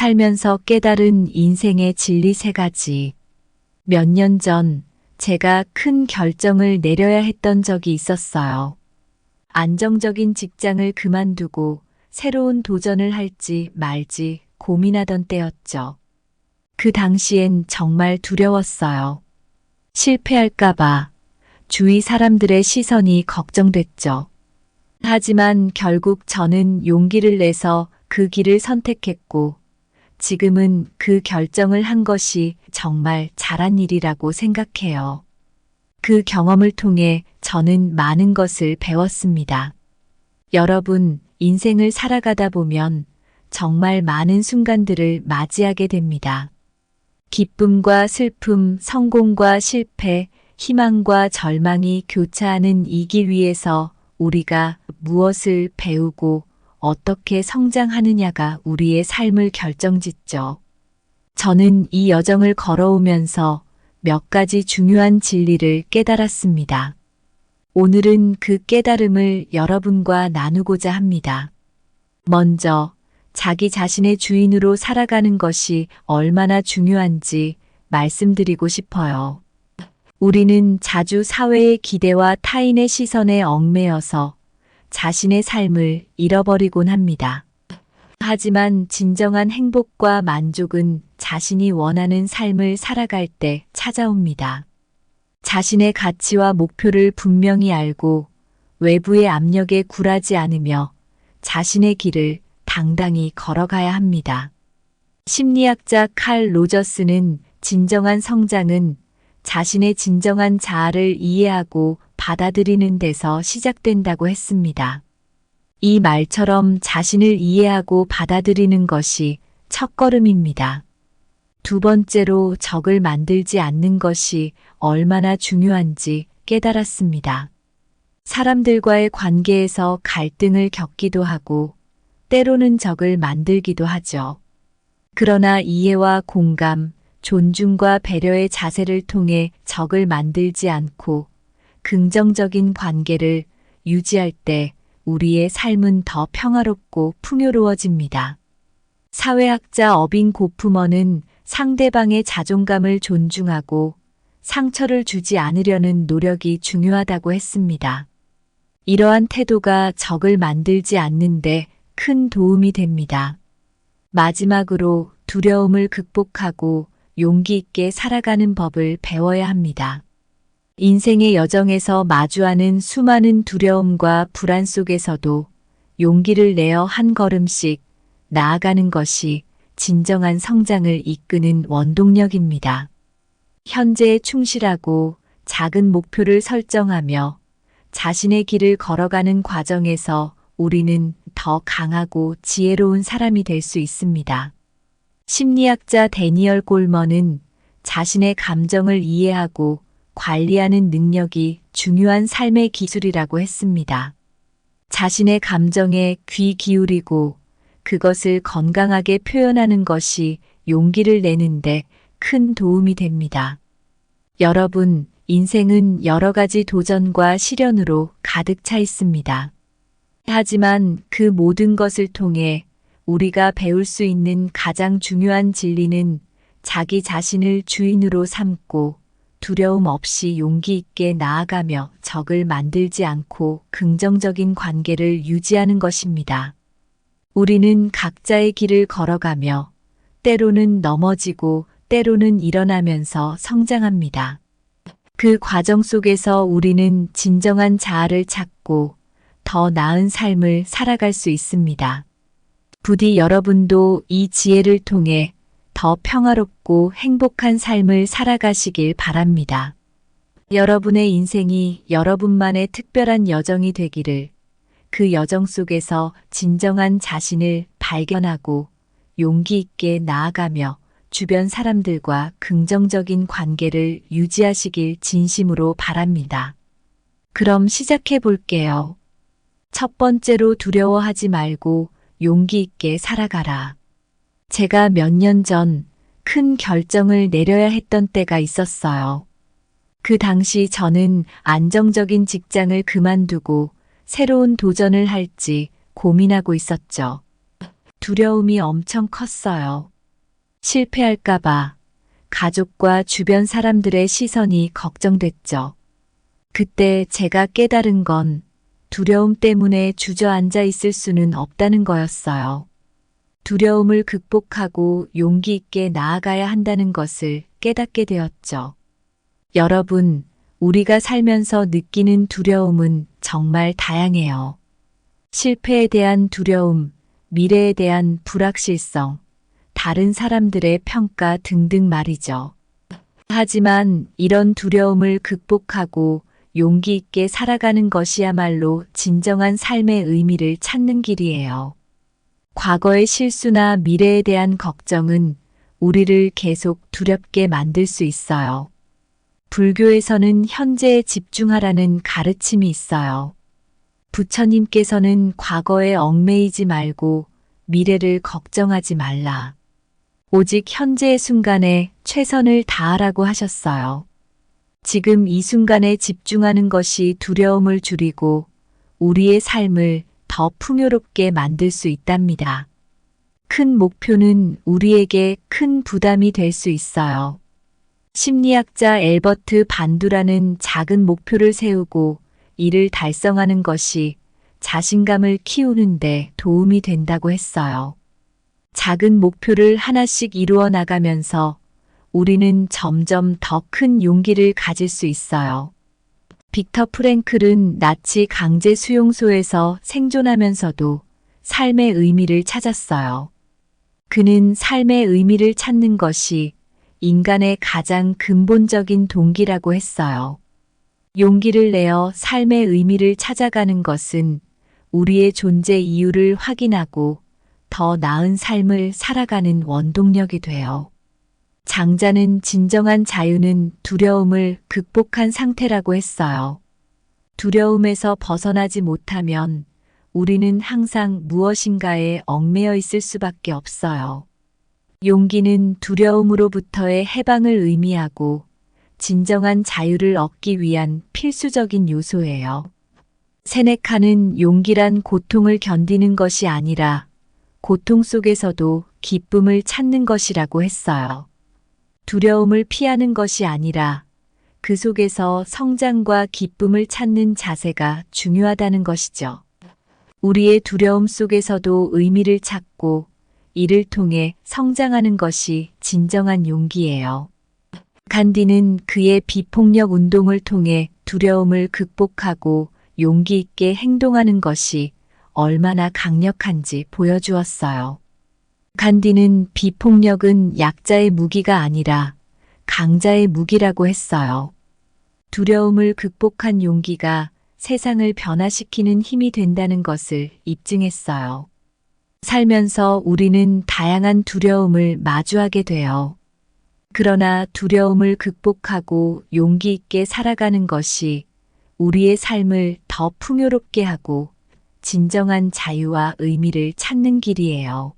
살면서 깨달은 인생의 진리 3가지. 몇 년 전 제가 큰 결정을 내려야 했던 적이 있었어요. 안정적인 직장을 그만두고 새로운 도전을 할지 말지 고민하던 때였죠. 그 당시엔 정말 두려웠어요. 실패할까봐, 주위 사람들의 시선이 걱정됐죠. 하지만 결국 저는 용기를 내서 그 길을 선택했고, 지금은 그 결정을 한 것이 정말 잘한 일이라고 생각해요. 그 경험을 통해 저는 많은 것을 배웠습니다. 여러분, 인생을 살아가다 보면 정말 많은 순간들을 맞이하게 됩니다. 기쁨과 슬픔, 성공과 실패, 희망과 절망이 교차하는 이 길 위에서 우리가 무엇을 배우고 어떻게 성장하느냐가 우리의 삶을 결정짓죠. 저는 이 여정을 걸어오면서 몇 가지 중요한 진리를 깨달았습니다. 오늘은 그 깨달음을 여러분과 나누고자 합니다. 먼저, 자기 자신의 주인으로 살아가는 것이 얼마나 중요한지 말씀드리고 싶어요. 우리는 자주 사회의 기대와 타인의 시선에 얽매여서 자신의 삶을 잃어버리곤 합니다. 하지만 진정한 행복과 만족은 자신이 원하는 삶을 살아갈 때 찾아옵니다. 자신의 가치와 목표를 분명히 알고 외부의 압력에 굴하지 않으며 자신의 길을 당당히 걸어가야 합니다. 심리학자 칼 로저스는 진정한 성장은 자신의 진정한 자아를 이해하고 받아들이는 데서 시작된다고 했습니다. 이 말처럼 자신을 이해하고 받아들이는 것이 첫걸음입니다. 두 번째로 적을 만들지 않는 것이 얼마나 중요한지 깨달았습니다. 사람들과의 관계에서 갈등을 겪기도 하고 때로는 적을 만들기도 하죠. 그러나 이해와 공감, 존중과 배려의 자세를 통해 적을 만들지 않고 긍정적인 관계를 유지할 때 우리의 삶은 더 평화롭고 풍요로워집니다. 사회학자 어빙 고프먼은 상대방의 자존감을 존중하고 상처를 주지 않으려는 노력이 중요하다고 했습니다. 이러한 태도가 적을 만들지 않는데 큰 도움이 됩니다. 마지막으로 두려움을 극복하고 용기 있게 살아가는 법을 배워야 합니다. 인생의 여정에서 마주하는 수많은 두려움과 불안 속에서도 용기를 내어 한 걸음씩 나아가는 것이 진정한 성장을 이끄는 원동력입니다. 현재에 충실하고 작은 목표를 설정하며 자신의 길을 걸어가는 과정에서 우리는 더 강하고 지혜로운 사람이 될 수 있습니다. 심리학자 데니얼 골먼은 자신의 감정을 이해하고 관리하는 능력이 중요한 삶의 기술이라고 했습니다. 자신의 감정에 귀 기울이고 그것을 건강하게 표현하는 것이 용기를 내는데 큰 도움이 됩니다. 여러분, 인생은 여러 가지 도전과 시련으로 가득 차 있습니다. 하지만 그 모든 것을 통해 우리가 배울 수 있는 가장 중요한 진리는 자기 자신을 주인으로 삼고 두려움 없이 용기 있게 나아가며 적을 만들지 않고 긍정적인 관계를 유지하는 것입니다. 우리는 각자의 길을 걸어가며 때로는 넘어지고 때로는 일어나면서 성장합니다. 그 과정 속에서 우리는 진정한 자아를 찾고 더 나은 삶을 살아갈 수 있습니다. 부디 여러분도 이 지혜를 통해 더 평화롭고 행복한 삶을 살아가시길 바랍니다. 여러분의 인생이 여러분만의 특별한 여정이 되기를, 그 여정 속에서 진정한 자신을 발견하고 용기 있게 나아가며 주변 사람들과 긍정적인 관계를 유지하시길 진심으로 바랍니다. 그럼 시작해 볼게요. 첫 번째로 두려워하지 말고 용기 있게 살아가라. 제가 몇 년 전 큰 결정을 내려야 했던 때가 있었어요. 그 당시 저는 안정적인 직장을 그만두고 새로운 도전을 할지 고민하고 있었죠. 두려움이 엄청 컸어요. 실패할까봐 가족과 주변 사람들의 시선이 걱정됐죠. 그때 제가 깨달은 건 두려움 때문에 주저앉아 있을 수는 없다는 거였어요. 두려움을 극복하고 용기 있게 나아가야 한다는 것을 깨닫게 되었죠. 여러분, 우리가 살면서 느끼는 두려움은 정말 다양해요. 실패에 대한 두려움, 미래에 대한 불확실성, 다른 사람들의 평가 등등 말이죠. 하지만 이런 두려움을 극복하고 용기 있게 살아가는 것이야말로 진정한 삶의 의미를 찾는 길이에요. 과거의 실수나 미래에 대한 걱정은 우리를 계속 두렵게 만들 수 있어요. 불교에서는 현재에 집중하라는 가르침이 있어요. 부처님께서는 과거에 얽매이지 말고 미래를 걱정하지 말라. 오직 현재의 순간에 최선을 다하라고 하셨어요. 지금 이 순간에 집중하는 것이 두려움을 줄이고 우리의 삶을 더 풍요롭게 만들 수 있답니다. 큰 목표는 우리에게 큰 부담이 될 수 있어요. 심리학자 엘버트 반두라는 작은 목표를 세우고 이를 달성하는 것이 자신감을 키우는데 도움이 된다고 했어요. 작은 목표를 하나씩 이루어 나가면서 우리는 점점 더 큰 용기를 가질 수 있어요. 빅터 프랭클은 나치 강제 수용소에서 생존하면서도 삶의 의미를 찾았어요. 그는 삶의 의미를 찾는 것이 인간의 가장 근본적인 동기라고 했어요. 용기를 내어 삶의 의미를 찾아가는 것은 우리의 존재 이유를 확인하고 더 나은 삶을 살아가는 원동력이 돼요. 장자는 진정한 자유는 두려움을 극복한 상태라고 했어요. 두려움에서 벗어나지 못하면 우리는 항상 무엇인가에 얽매여 있을 수밖에 없어요. 용기는 두려움으로부터의 해방을 의미하고 진정한 자유를 얻기 위한 필수적인 요소예요. 세네카는 용기란 고통을 견디는 것이 아니라 고통 속에서도 기쁨을 찾는 것이라고 했어요. 두려움을 피하는 것이 아니라 그 속에서 성장과 기쁨을 찾는 자세가 중요하다는 것이죠. 우리의 두려움 속에서도 의미를 찾고 이를 통해 성장하는 것이 진정한 용기예요. 간디는 그의 비폭력 운동을 통해 두려움을 극복하고 용기 있게 행동하는 것이 얼마나 강력한지 보여주었어요. 간디는 비폭력은 약자의 무기가 아니라 강자의 무기라고 했어요. 두려움을 극복한 용기가 세상을 변화시키는 힘이 된다는 것을 입증했어요. 살면서 우리는 다양한 두려움을 마주하게 돼요. 그러나 두려움을 극복하고 용기 있게 살아가는 것이 우리의 삶을 더 풍요롭게 하고 진정한 자유와 의미를 찾는 길이에요.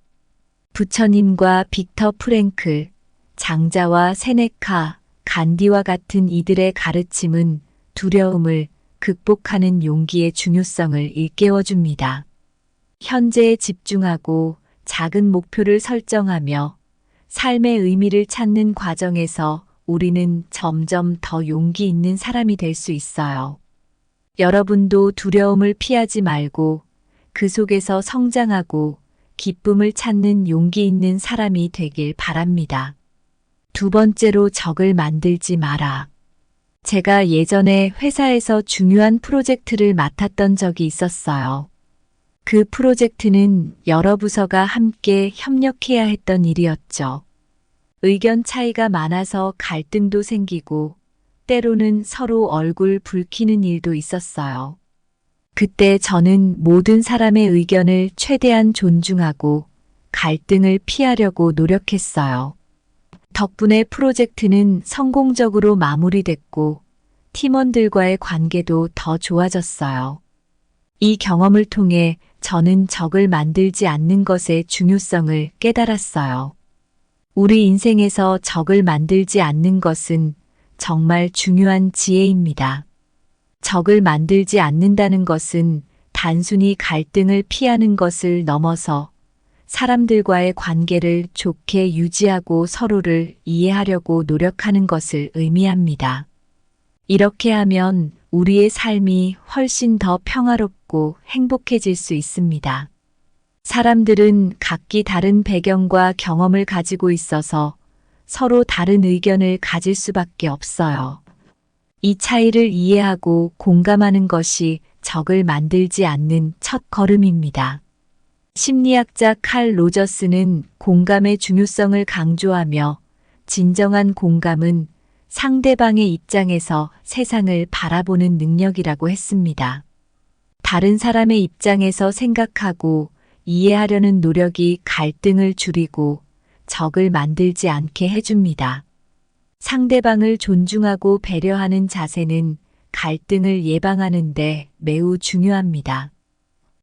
부처님과 빅터 프랭클, 장자와 세네카, 간디와 같은 이들의 가르침은 두려움을 극복하는 용기의 중요성을 일깨워줍니다. 현재에 집중하고 작은 목표를 설정하며 삶의 의미를 찾는 과정에서 우리는 점점 더 용기 있는 사람이 될 수 있어요. 여러분도 두려움을 피하지 말고 그 속에서 성장하고 기쁨을 찾는 용기 있는 사람이 되길 바랍니다. 두 번째로 적을 만들지 마라. 제가 예전에 회사에서 중요한 프로젝트를 맡았던 적이 있었어요. 그 프로젝트는 여러 부서가 함께 협력해야 했던 일이었죠. 의견 차이가 많아서 갈등도 생기고 때로는 서로 얼굴 붉히는 일도 있었어요. 그때 저는 모든 사람의 의견을 최대한 존중하고 갈등을 피하려고 노력했어요. 덕분에 프로젝트는 성공적으로 마무리됐고 팀원들과의 관계도 더 좋아졌어요. 이 경험을 통해 저는 적을 만들지 않는 것의 중요성을 깨달았어요. 우리 인생에서 적을 만들지 않는 것은 정말 중요한 지혜입니다. 적을 만들지 않는다는 것은 단순히 갈등을 피하는 것을 넘어서 사람들과의 관계를 좋게 유지하고 서로를 이해하려고 노력하는 것을 의미합니다. 이렇게 하면 우리의 삶이 훨씬 더 평화롭고 행복해질 수 있습니다. 사람들은 각기 다른 배경과 경험을 가지고 있어서 서로 다른 의견을 가질 수밖에 없어요. 이 차이를 이해하고 공감하는 것이 적을 만들지 않는 첫 걸음입니다. 심리학자 칼 로저스는 공감의 중요성을 강조하며 진정한 공감은 상대방의 입장에서 세상을 바라보는 능력이라고 했습니다. 다른 사람의 입장에서 생각하고 이해하려는 노력이 갈등을 줄이고 적을 만들지 않게 해줍니다. 상대방을 존중하고 배려하는 자세는 갈등을 예방하는 데 매우 중요합니다.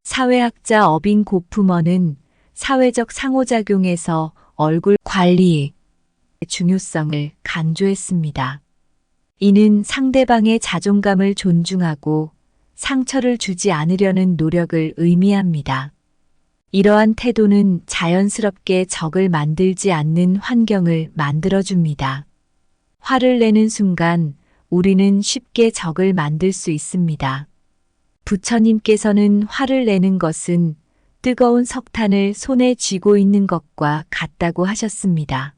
사회학자 어빙 고프먼은 사회적 상호작용에서 얼굴 관리의 중요성을 강조했습니다. 이는 상대방의 자존감을 존중하고 상처를 주지 않으려는 노력을 의미합니다. 이러한 태도는 자연스럽게 적을 만들지 않는 환경을 만들어줍니다. 화를 내는 순간 우리는 쉽게 적을 만들 수 있습니다. 부처님께서는 화를 내는 것은 뜨거운 석탄을 손에 쥐고 있는 것과 같다고 하셨습니다.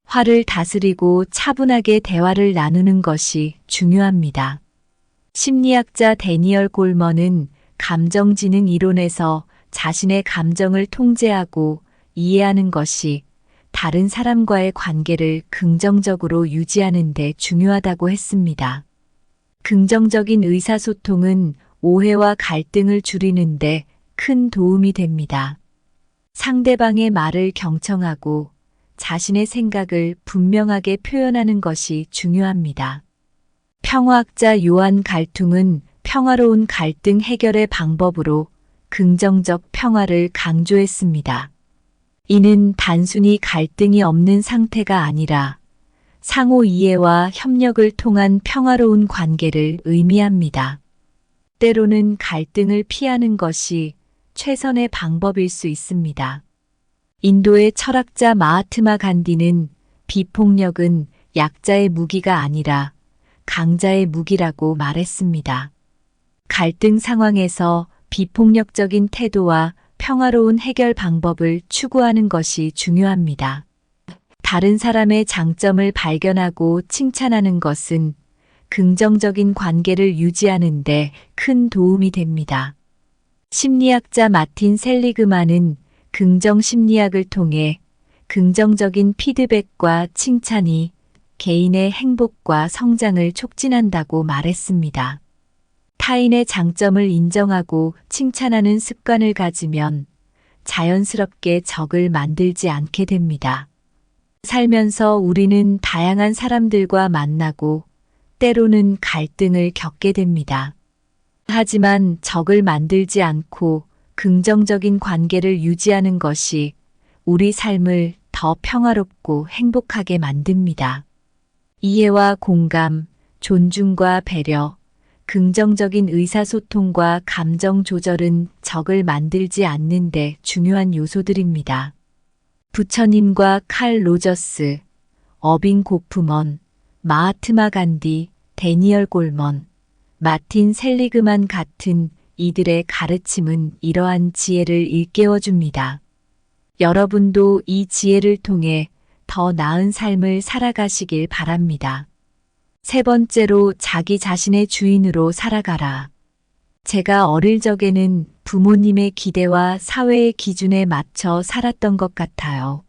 화를 다스리고 차분하게 대화를 나누는 것이 중요합니다. 심리학자 데니얼 골먼은 감정지능 이론에서 자신의 감정을 통제하고 이해하는 것이 다른 사람과의 관계를 긍정적으로 유지하는 데 중요하다고 했습니다. 긍정적인 의사소통은 오해와 갈등을 줄이는 데 큰 도움이 됩니다. 상대방의 말을 경청하고 자신의 생각을 분명하게 표현하는 것이 중요합니다. 평화학자 요한 갈퉁은 평화로운 갈등 해결의 방법으로 긍정적 평화를 강조했습니다. 이는 단순히 갈등이 없는 상태가 아니라 상호 이해와 협력을 통한 평화로운 관계를 의미합니다. 때로는 갈등을 피하는 것이 최선의 방법일 수 있습니다. 인도의 철학자 마하트마 간디는 비폭력은 약자의 무기가 아니라 강자의 무기라고 말했습니다. 갈등 상황에서 비폭력적인 태도와 평화로운 해결 방법을 추구하는 것이 중요합니다. 다른 사람의 장점을 발견하고 칭찬하는 것은 긍정적인 관계를 유지하는 데 큰 도움이 됩니다. 심리학자 마틴 셀리그만은 긍정 심리학을 통해 긍정적인 피드백과 칭찬이 개인의 행복과 성장을 촉진한다고 말했습니다. 타인의 장점을 인정하고 칭찬하는 습관을 가지면 자연스럽게 적을 만들지 않게 됩니다. 살면서 우리는 다양한 사람들과 만나고 때로는 갈등을 겪게 됩니다. 하지만 적을 만들지 않고 긍정적인 관계를 유지하는 것이 우리 삶을 더 평화롭고 행복하게 만듭니다. 이해와 공감, 존중과 배려, 긍정적인 의사소통과 감정 조절은 적을 만들지 않는 데 중요한 요소들입니다. 부처님과 칼 로저스, 어빙 고프먼, 마하트마 간디, 데니얼 골먼, 마틴 셀리그만 같은 이들의 가르침은 이러한 지혜를 일깨워줍니다. 여러분도 이 지혜를 통해 더 나은 삶을 살아가시길 바랍니다. 세 번째로 자기 자신의 주인으로 살아가라. 제가 어릴 적에는 부모님의 기대와 사회의 기준에 맞춰 살았던 것 같아요.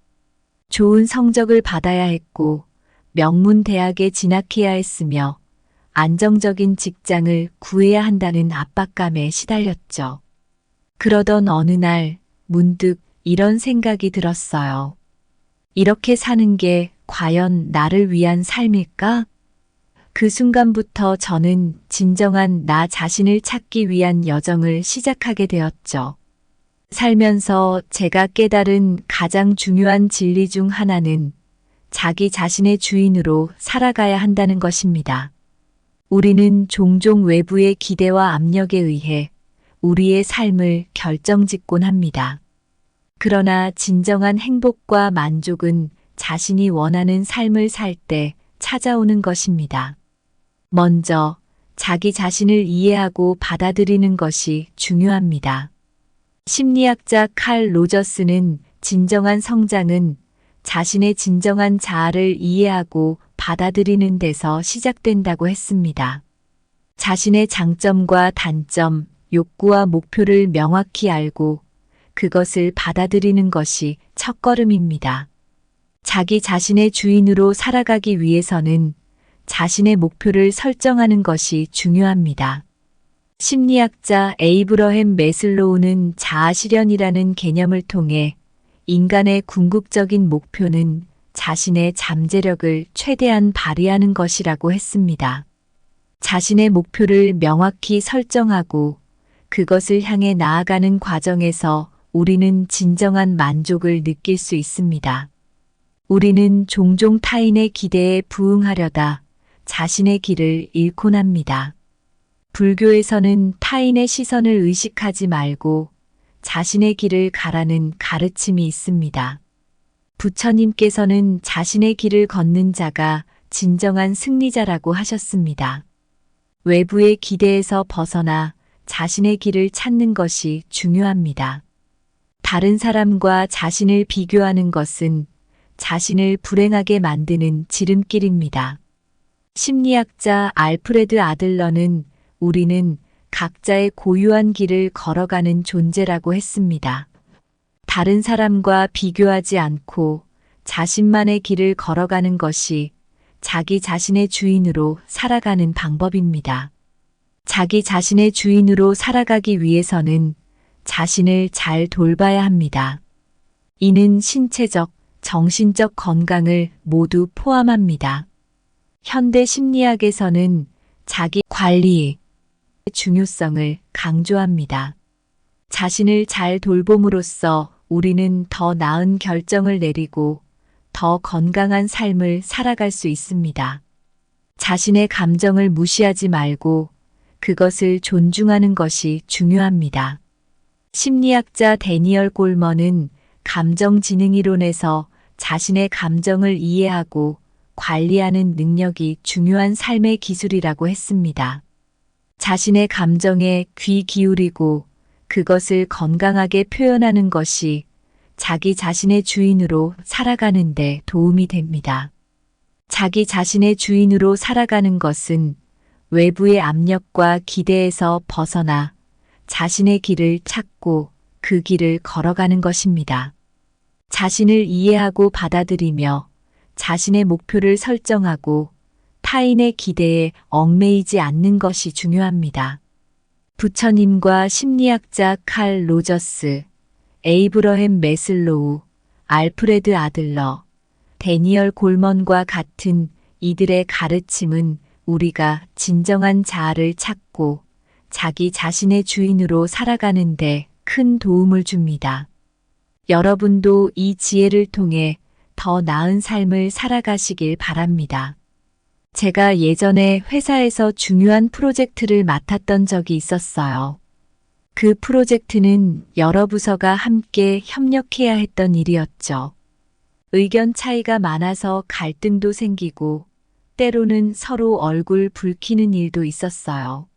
좋은 성적을 받아야 했고 명문 대학에 진학해야 했으며 안정적인 직장을 구해야 한다는 압박감에 시달렸죠. 그러던 어느 날 문득 이런 생각이 들었어요. 이렇게 사는 게 과연 나를 위한 삶일까? 그 순간부터 저는 진정한 나 자신을 찾기 위한 여정을 시작하게 되었죠. 살면서 제가 깨달은 가장 중요한 진리 중 하나는 자기 자신의 주인으로 살아가야 한다는 것입니다. 우리는 종종 외부의 기대와 압력에 의해 우리의 삶을 결정짓곤 합니다. 그러나 진정한 행복과 만족은 자신이 원하는 삶을 살 때 찾아오는 것입니다. 먼저 자기 자신을 이해하고 받아들이는 것이 중요합니다. 심리학자 칼 로저스는 진정한 성장은 자신의 진정한 자아를 이해하고 받아들이는 데서 시작된다고 했습니다. 자신의 장점과 단점, 욕구와 목표를 명확히 알고 그것을 받아들이는 것이 첫걸음입니다. 자기 자신의 주인으로 살아가기 위해서는 자신의 목표를 설정하는 것이 중요합니다. 심리학자 에이브러햄 매슬로우는 자아실현이라는 개념을 통해 인간의 궁극적인 목표는 자신의 잠재력을 최대한 발휘하는 것이라고 했습니다. 자신의 목표를 명확히 설정하고 그것을 향해 나아가는 과정에서 우리는 진정한 만족을 느낄 수 있습니다. 우리는 종종 타인의 기대에 부응하려다 자신의 길을 잃곤 합니다. 불교에서는 타인의 시선을 의식하지 말고 자신의 길을 가라는 가르침이 있습니다. 부처님께서는 자신의 길을 걷는 자가 진정한 승리자라고 하셨습니다. 외부의 기대에서 벗어나 자신의 길을 찾는 것이 중요합니다. 다른 사람과 자신을 비교하는 것은 자신을 불행하게 만드는 지름길입니다. 심리학자 알프레드 아들러는 우리는 각자의 고유한 길을 걸어가는 존재라고 했습니다. 다른 사람과 비교하지 않고 자신만의 길을 걸어가는 것이 자기 자신의 주인으로 살아가는 방법입니다. 자기 자신의 주인으로 살아가기 위해서는 자신을 잘 돌봐야 합니다. 이는 신체적, 정신적 건강을 모두 포함합니다. 현대 심리학에서는 자기 관리의 중요성을 강조합니다. 자신을 잘 돌봄으로써 우리는 더 나은 결정을 내리고 더 건강한 삶을 살아갈 수 있습니다. 자신의 감정을 무시하지 말고 그것을 존중하는 것이 중요합니다. 심리학자 데니얼 골먼은 감정지능이론에서 자신의 감정을 이해하고 관리하는 능력이 중요한 삶의 기술이라고 했습니다. 자신의 감정에 귀 기울이고 그것을 건강하게 표현하는 것이 자기 자신의 주인으로 살아가는 데 도움이 됩니다. 자기 자신의 주인으로 살아가는 것은 외부의 압력과 기대에서 벗어나 자신의 길을 찾고 그 길을 걸어가는 것입니다. 자신을 이해하고 받아들이며 자신의 목표를 설정하고 타인의 기대에 얽매이지 않는 것이 중요합니다. 부처님과 심리학자 칼 로저스, 에이브러햄 매슬로우, 알프레드 아들러, 데니얼 골먼과 같은 이들의 가르침은 우리가 진정한 자아를 찾고 자기 자신의 주인으로 살아가는데 큰 도움을 줍니다. 여러분도 이 지혜를 통해 더 나은 삶을 살아가시길 바랍니다. 제가 예전에 회사에서 중요한 프로젝트를 맡았던 적이 있었어요. 그 프로젝트는 여러 부서가 함께 협력해야 했던 일이었죠. 의견 차이가 많아서 갈등도 생기고 때로는 서로 얼굴 붉히는 일도 있었어요.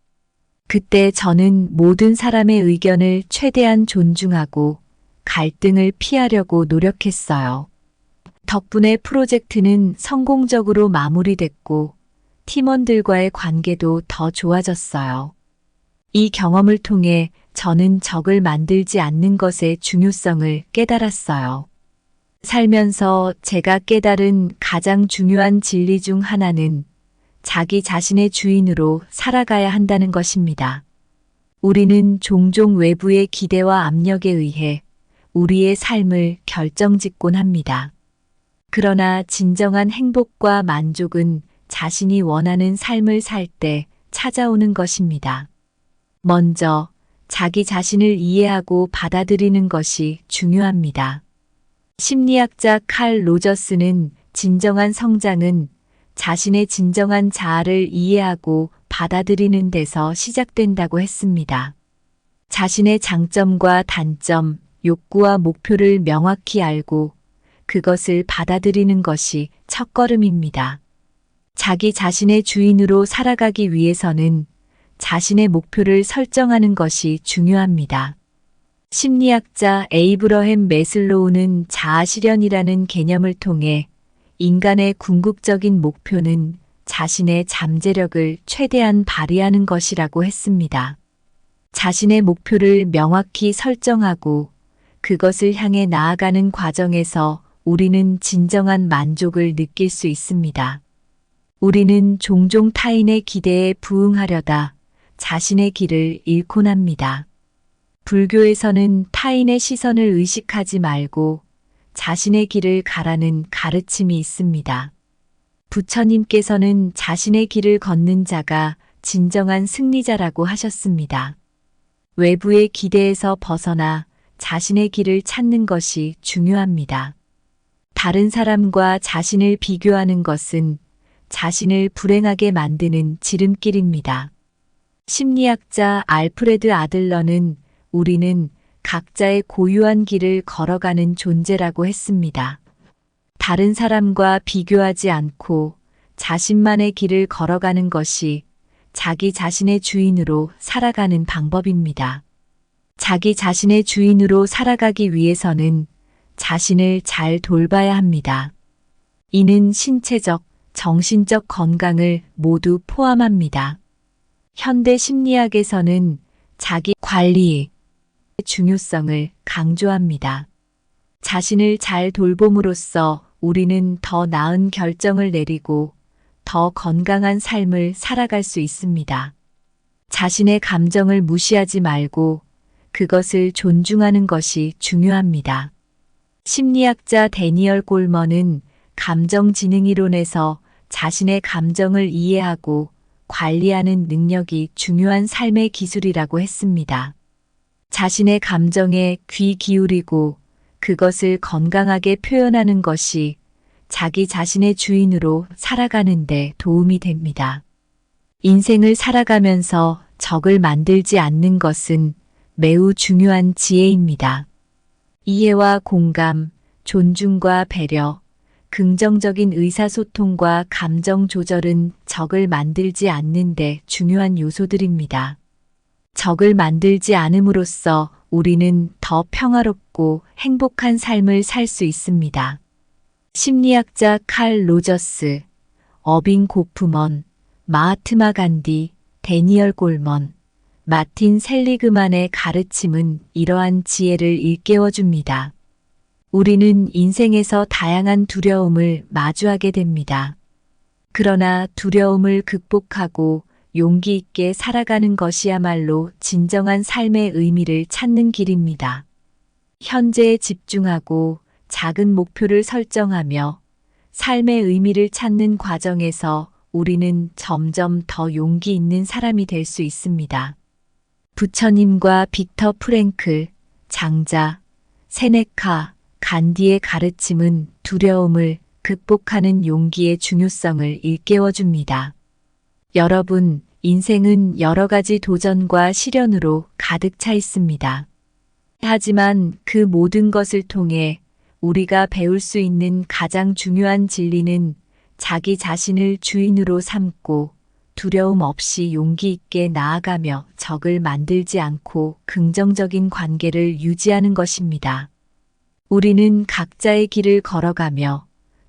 그때 저는 모든 사람의 의견을 최대한 존중하고 갈등을 피하려고 노력했어요. 덕분에 프로젝트는 성공적으로 마무리됐고 팀원들과의 관계도 더 좋아졌어요. 이 경험을 통해 저는 적을 만들지 않는 것의 중요성을 깨달았어요. 살면서 제가 깨달은 가장 중요한 진리 중 하나는 자기 자신의 주인으로 살아가야 한다는 것입니다. 우리는 종종 외부의 기대와 압력에 의해 우리의 삶을 결정짓곤 합니다. 그러나 진정한 행복과 만족은 자신이 원하는 삶을 살 때 찾아오는 것입니다. 먼저 자기 자신을 이해하고 받아들이는 것이 중요합니다. 심리학자 칼 로저스는 진정한 성장은 자신의 진정한 자아를 이해하고 받아들이는 데서 시작된다고 했습니다. 자신의 장점과 단점, 욕구와 목표를 명확히 알고 그것을 받아들이는 것이 첫걸음입니다. 자기 자신의 주인으로 살아가기 위해서는 자신의 목표를 설정하는 것이 중요합니다. 심리학자 에이브러햄 매슬로우는 자아실현이라는 개념을 통해 인간의 궁극적인 목표는 자신의 잠재력을 최대한 발휘하는 것이라고 했습니다. 자신의 목표를 명확히 설정하고 그것을 향해 나아가는 과정에서 우리는 진정한 만족을 느낄 수 있습니다. 우리는 종종 타인의 기대에 부응하려다 자신의 길을 잃곤 합니다. 불교에서는 타인의 시선을 의식하지 말고 자신의 길을 가라는 가르침이 있습니다. 부처님께서는 자신의 길을 걷는 자가 진정한 승리자라고 하셨습니다. 외부의 기대에서 벗어나 자신의 길을 찾는 것이 중요합니다. 다른 사람과 자신을 비교하는 것은 자신을 불행하게 만드는 지름길입니다. 심리학자 알프레드 아들러는 우리는 각자의 고유한 길을 걸어가는 존재라고 했습니다. 다른 사람과 비교하지 않고 자신만의 길을 걸어가는 것이 자기 자신의 주인으로 살아가는 방법입니다. 자기 자신의 주인으로 살아가기 위해서는 자신을 잘 돌봐야 합니다. 이는 신체적, 정신적 건강을 모두 포함합니다. 현대 심리학에서는 자기 관리의 중요성을 강조합니다. 자신을 잘 돌봄으로써 우리는 더 나은 결정을 내리고 더 건강한 삶을 살아갈 수 있습니다. 자신의 감정을 무시하지 말고 그것을 존중하는 것이 중요합니다. 심리학자 데니얼 골먼은 감정지능이론에서 자신의 감정을 이해하고 관리하는 능력이 중요한 삶의 기술이라고 했습니다. 자신의 감정에 귀 기울이고 그것을 건강하게 표현하는 것이 자기 자신의 주인으로 살아가는 데 도움이 됩니다. 인생을 살아가면서 적을 만들지 않는 것은 매우 중요한 지혜입니다. 이해와 공감, 존중과 배려, 긍정적인 의사소통과 감정 조절은 적을 만들지 않는 데 중요한 요소들입니다. 적을 만들지 않음으로써 우리는 더 평화롭고 행복한 삶을 살 수 있습니다. 심리학자 칼 로저스, 어빙 고프먼, 마하트마 간디, 데니얼 골먼, 마틴 셀리그만의 가르침은 이러한 지혜를 일깨워줍니다. 우리는 인생에서 다양한 두려움을 마주하게 됩니다. 그러나 두려움을 극복하고 용기 있게 살아가는 것이야말로 진정한 삶의 의미를 찾는 길입니다. 현재에 집중하고 작은 목표를 설정하며 삶의 의미를 찾는 과정에서 우리는 점점 더 용기 있는 사람이 될 수 있습니다. 부처님과 빅터 프랭클, 장자, 세네카, 간디의 가르침은 두려움을 극복하는 용기의 중요성을 일깨워줍니다. 여러분, 인생은 여러 가지 도전과 시련으로 가득 차 있습니다. 하지만 그 모든 것을 통해 우리가 배울 수 있는 가장 중요한 진리는 자기 자신을 주인으로 삼고 두려움 없이 용기 있게 나아가며 적을 만들지 않고 긍정적인 관계를 유지하는 것입니다. 우리는 각자의 길을 걸어가며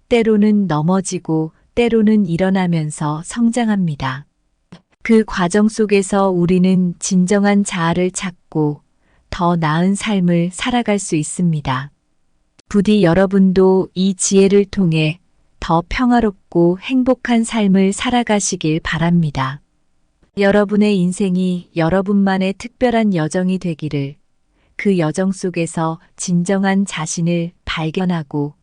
때로는 넘어지고 때로는 일어나면서 성장합니다. 그 과정 속에서 우리는 진정한 자아를 찾고 더 나은 삶을 살아갈 수 있습니다. 부디 여러분도 이 지혜를 통해 더 평화롭고 행복한 삶을 살아가시길 바랍니다. 여러분의 인생이 여러분만의 특별한 여정이 되기를, 그 여정 속에서 진정한 자신을 발견하고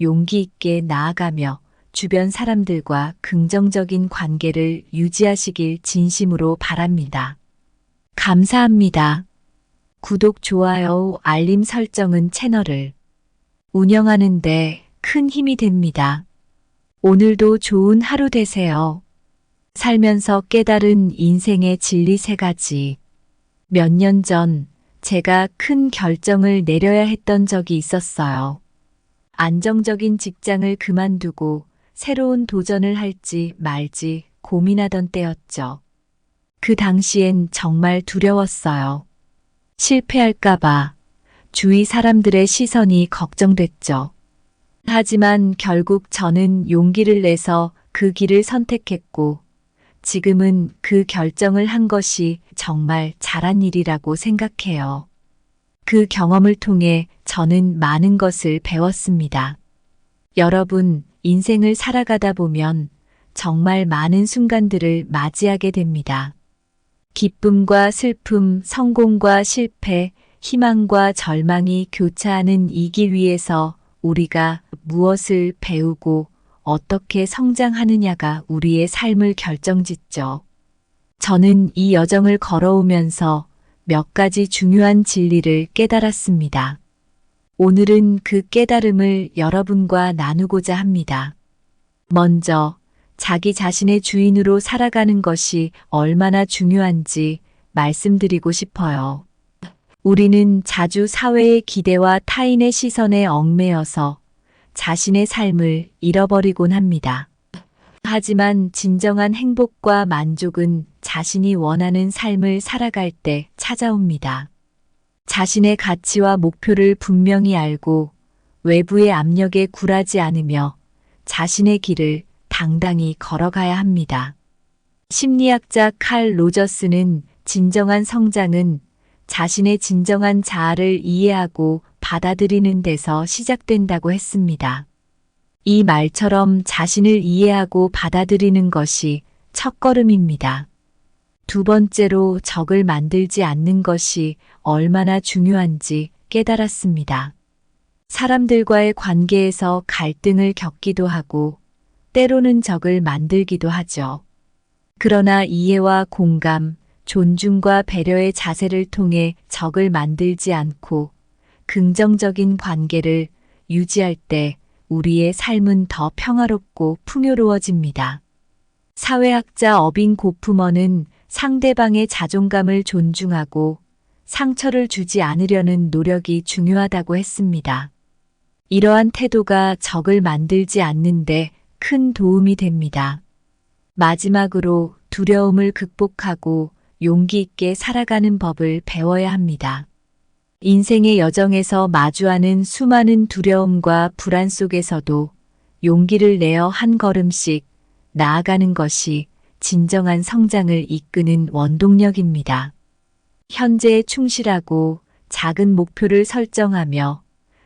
용기 있게 나아가며 주변 사람들과 긍정적인 관계를 유지하시길 진심으로 바랍니다. 감사합니다. 구독, 좋아요, 알림 설정은 채널을 운영하는 데 큰 힘이 됩니다. 오늘도 좋은 하루 되세요. 살면서 깨달은 인생의 진리 3가지. 몇 년 전 제가 큰 결정을 내려야 했던 적이 있었어요. 안정적인 직장을 그만두고 새로운 도전을 할지 말지 고민하던 때였죠. 그 당시엔 정말 두려웠어요. 실패할까봐 주위 사람들의 시선이 걱정됐죠. 하지만 결국 저는 용기를 내서 그 길을 선택했고, 지금은 그 결정을 한 것이 정말 잘한 일이라고 생각해요. 그 경험을 통해 저는 많은 것을 배웠습니다. 여러분, 인생을 살아가다 보면 정말 많은 순간들을 맞이하게 됩니다. 기쁨과 슬픔, 성공과 실패, 희망과 절망이 교차하는 이 길 위에서 우리가 무엇을 배우고 어떻게 성장하느냐가 우리의 삶을 결정짓죠. 저는 이 여정을 걸어오면서 몇 가지 중요한 진리를 깨달았습니다. 오늘은 그 깨달음을 여러분과 나누고자 합니다. 먼저, 자기 자신의 주인으로 살아가는 것이 얼마나 중요한지 말씀드리고 싶어요. 우리는 자주 사회의 기대와 타인의 시선에 얽매여서 자신의 삶을 잃어버리곤 합니다. 하지만 진정한 행복과 만족은 자신이 원하는 삶을 살아갈 때 찾아옵니다. 자신의 가치와 목표를 분명히 알고 외부의 압력에 굴하지 않으며 자신의 길을 당당히 걸어가야 합니다. 심리학자 칼 로저스는 진정한 성장은 자신의 진정한 자아를 이해하고 받아들이는 데서 시작된다고 했습니다. 이 말처럼 자신을 이해하고 받아들이는 것이 첫걸음입니다. 두 번째로 적을 만들지 않는 것이 얼마나 중요한지 깨달았습니다. 사람들과의 관계에서 갈등을 겪기도 하고 때로는 적을 만들기도 하죠. 그러나 이해와 공감, 존중과 배려의 자세를 통해 적을 만들지 않고 긍정적인 관계를 유지할 때 우리의 삶은 더 평화롭고 풍요로워집니다. 사회학자 어빙 고프먼은 상대방의 자존감을 존중하고 상처를 주지 않으려는 노력이 중요하다고 했습니다. 이러한 태도가 적을 만들지 않는데 큰 도움이 됩니다. 마지막으로 두려움을 극복하고 용기 있게 살아가는 법을 배워야 합니다. 인생의 여정에서 마주하는 수많은 두려움과 불안 속에서도 용기를 내어 한 걸음씩 나아가는 것이 진정한 성장을 이끄는 원동력입니다. 현재에 충실하고 작은 목표를 설정하며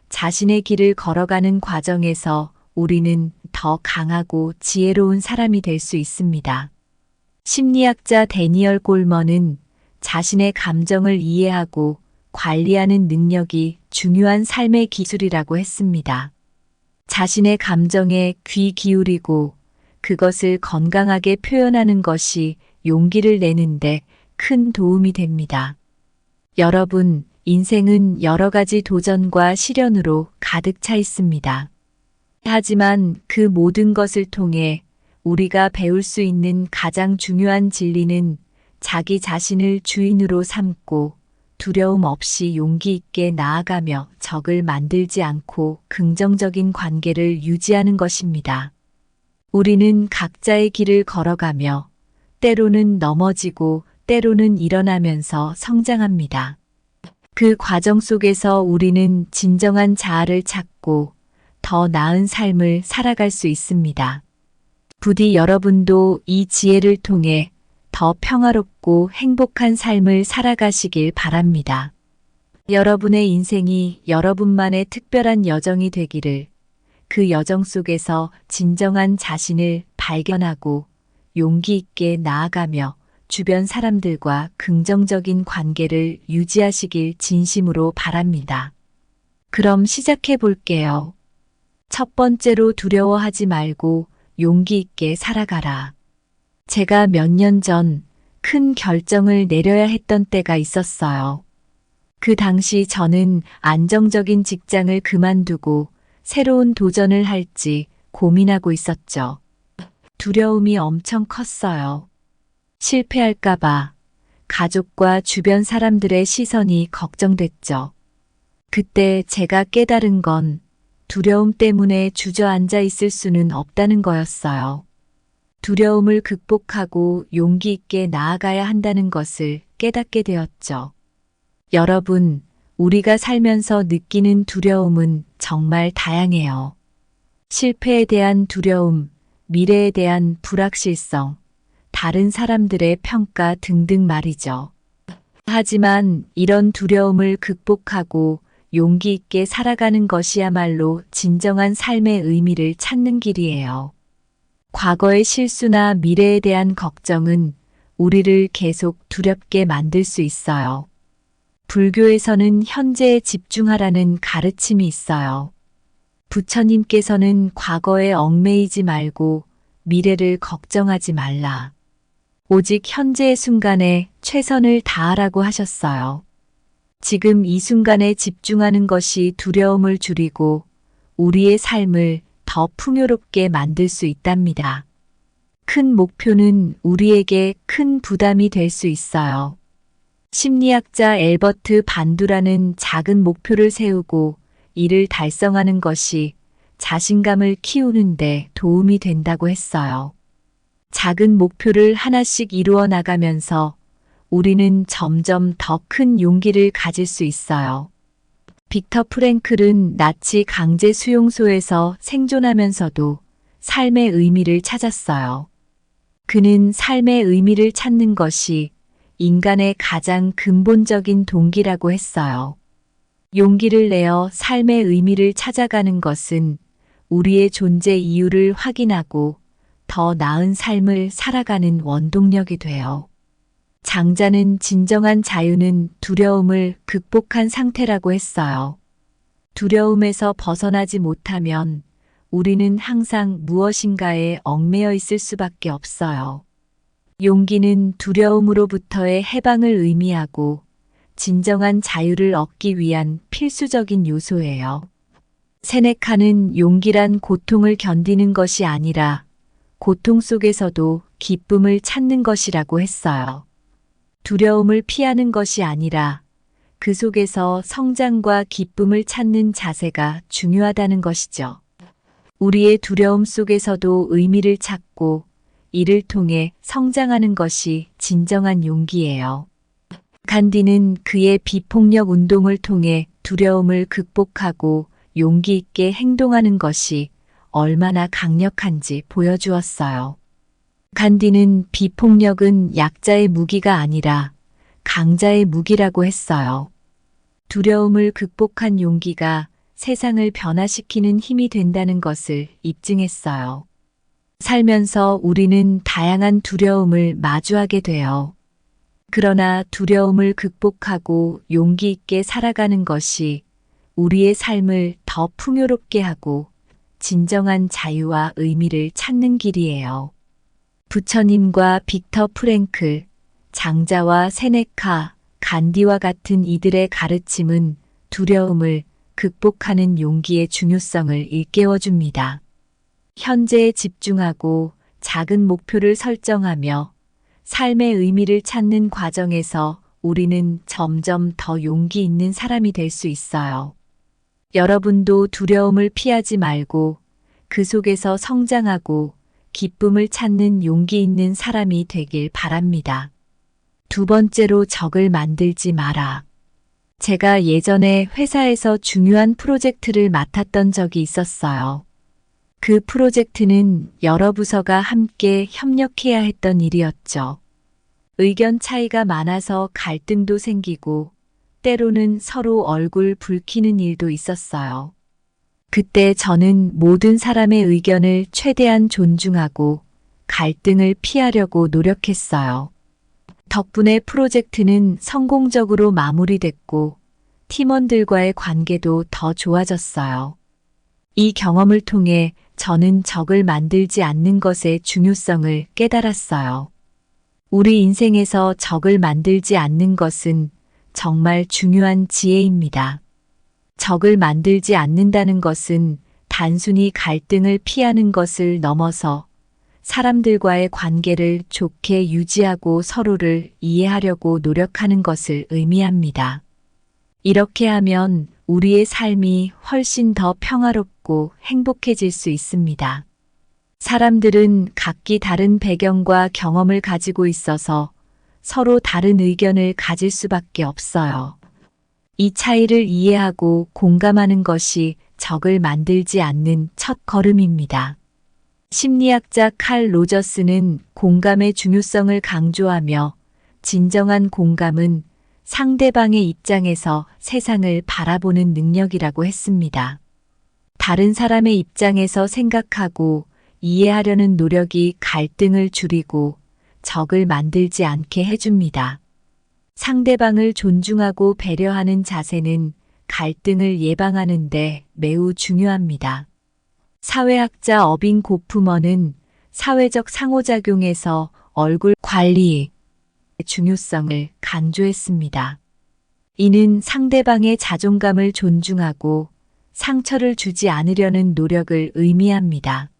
자신의 길을 걸어가는 과정에서 우리는 더 강하고 지혜로운 사람이 될 수 있습니다. 심리학자 데니얼 골먼은 자신의 감정을 이해하고 관리하는 능력이 중요한 삶의 기술이라고 했습니다. 자신의 감정에 귀 기울이고 그것을 건강하게 표현하는 것이 용기를 내는데 큰 도움이 됩니다. 여러분, 인생은 여러 가지 도전과 시련으로 가득 차 있습니다. 하지만 그 모든 것을 통해 우리가 배울 수 있는 가장 중요한 진리는 자기 자신을 주인으로 삼고 두려움 없이 용기 있게 나아가며 적을 만들지 않고 긍정적인 관계를 유지하는 것입니다. 우리는 각자의 길을 걸어가며 때로는 넘어지고 때로는 일어나면서 성장합니다. 그 과정 속에서 우리는 진정한 자아를 찾고 더 나은 삶을 살아갈 수 있습니다. 부디 여러분도 이 지혜를 통해 더 평화롭고 행복한 삶을 살아가시길 바랍니다. 여러분의 인생이 여러분만의 특별한 여정이 되기를, 그 여정 속에서 진정한 자신을 발견하고 용기 있게 나아가며 주변 사람들과 긍정적인 관계를 유지하시길 진심으로 바랍니다. 그럼 시작해 볼게요. 첫 번째로 두려워하지 말고 용기 있게 살아가라. 제가 몇 년 전 큰 결정을 내려야 했던 때가 있었어요. 그 당시 저는 안정적인 직장을 그만두고 새로운 도전을 할지 고민하고 있었죠. 두려움이 엄청 컸어요. 실패할까봐, 가족과 주변 사람들의 시선이 걱정됐죠. 그때 제가 깨달은 건 두려움 때문에 주저앉아 있을 수는 없다는 거였어요. 두려움을 극복하고 용기 있게 나아가야 한다는 것을 깨닫게 되었죠. 여러분, 우리가 살면서 느끼는 두려움은 정말 다양해요. 실패에 대한 두려움, 미래에 대한 불확실성, 다른 사람들의 평가 등등 말이죠. 하지만 이런 두려움을 극복하고 용기 있게 살아가는 것이야말로 진정한 삶의 의미를 찾는 길이에요. 과거의 실수나 미래에 대한 걱정은 우리를 계속 두렵게 만들 수 있어요. 불교에서는 현재에 집중하라는 가르침이 있어요. 부처님께서는 과거에 얽매이지 말고 미래를 걱정하지 말라. 오직 현재의 순간에 최선을 다하라고 하셨어요. 지금 이 순간에 집중하는 것이 두려움을 줄이고 우리의 삶을 더 풍요롭게 만들 수 있답니다. 큰 목표는 우리에게 큰 부담이 될 수 있어요. 심리학자 엘버트 반두라는 작은 목표를 세우고 이를 달성하는 것이 자신감을 키우는데 도움이 된다고 했어요. 작은 목표를 하나씩 이루어 나가면서 우리는 점점 더 큰 용기를 가질 수 있어요. 빅터 프랭클은 나치 강제 수용소에서 생존하면서도 삶의 의미를 찾았어요. 그는 삶의 의미를 찾는 것이 인간의 가장 근본적인 동기라고 했어요. 용기를 내어 삶의 의미를 찾아가는 것은 우리의 존재 이유를 확인하고 더 나은 삶을 살아가는 원동력이 돼요. 장자는 진정한 자유는 두려움을 극복한 상태라고 했어요. 두려움에서 벗어나지 못하면 우리는 항상 무엇인가에 얽매여 있을 수밖에 없어요. 용기는 두려움으로부터의 해방을 의미하고 진정한 자유를 얻기 위한 필수적인 요소예요. 세네카는 용기란 고통을 견디는 것이 아니라 고통 속에서도 기쁨을 찾는 것이라고 했어요. 두려움을 피하는 것이 아니라 그 속에서 성장과 기쁨을 찾는 자세가 중요하다는 것이죠. 우리의 두려움 속에서도 의미를 찾고 이를 통해 성장하는 것이 진정한 용기예요. 간디는 그의 비폭력 운동을 통해 두려움을 극복하고 용기 있게 행동하는 것이 얼마나 강력한지 보여주었어요. 간디는 비폭력은 약자의 무기가 아니라 강자의 무기라고 했어요. 두려움을 극복한 용기가 세상을 변화시키는 힘이 된다는 것을 입증했어요. 살면서 우리는 다양한 두려움을 마주하게 돼요. 그러나 두려움을 극복하고 용기 있게 살아가는 것이 우리의 삶을 더 풍요롭게 하고 진정한 자유와 의미를 찾는 길이에요. 부처님과 빅터 프랭클, 장자와 세네카, 간디와 같은 이들의 가르침은 두려움을 극복하는 용기의 중요성을 일깨워줍니다. 현재에 집중하고 작은 목표를 설정하며 삶의 의미를 찾는 과정에서 우리는 점점 더 용기 있는 사람이 될 수 있어요. 여러분도 두려움을 피하지 말고 그 속에서 성장하고 기쁨을 찾는 용기 있는 사람이 되길 바랍니다. 두 번째로 적을 만들지 마라. 제가 예전에 회사에서 중요한 프로젝트를 맡았던 적이 있었어요. 그 프로젝트는 여러 부서가 함께 협력해야 했던 일이었죠. 의견 차이가 많아서 갈등도 생기고 때로는 서로 얼굴 붉히는 일도 있었어요. 그때 저는 모든 사람의 의견을 최대한 존중하고 갈등을 피하려고 노력했어요. 덕분에 프로젝트는 성공적으로 마무리됐고 팀원들과의 관계도 더 좋아졌어요. 이 경험을 통해 저는 적을 만들지 않는 것의 중요성을 깨달았어요. 우리 인생에서 적을 만들지 않는 것은 정말 중요한 지혜입니다. 적을 만들지 않는다는 것은 단순히 갈등을 피하는 것을 넘어서 사람들과의 관계를 좋게 유지하고 서로를 이해하려고 노력하는 것을 의미합니다. 이렇게 하면 우리의 삶이 훨씬 더 평화롭고 행복해질 수 있습니다. 사람들은 각기 다른 배경과 경험을 가지고 있어서 서로 다른 의견을 가질 수밖에 없어요. 이 차이를 이해하고 공감하는 것이 적을 만들지 않는 첫 걸음입니다. 심리학자 칼 로저스는 공감의 중요성을 강조하며 진정한 공감은 상대방의 입장에서 세상을 바라보는 능력이라고 했습니다. 다른 사람의 입장에서 생각하고 이해하려는 노력이 갈등을 줄이고 적을 만들지 않게 해줍니다. 상대방을 존중하고 배려하는 자세는 갈등을 예방하는 데 매우 중요합니다. 사회학자 어빙 고프먼은 사회적 상호작용에서 얼굴 관리의 중요성을 강조했습니다. 이는 상대방의 자존감을 존중하고 상처를 주지 않으려는 노력을 의미합니다.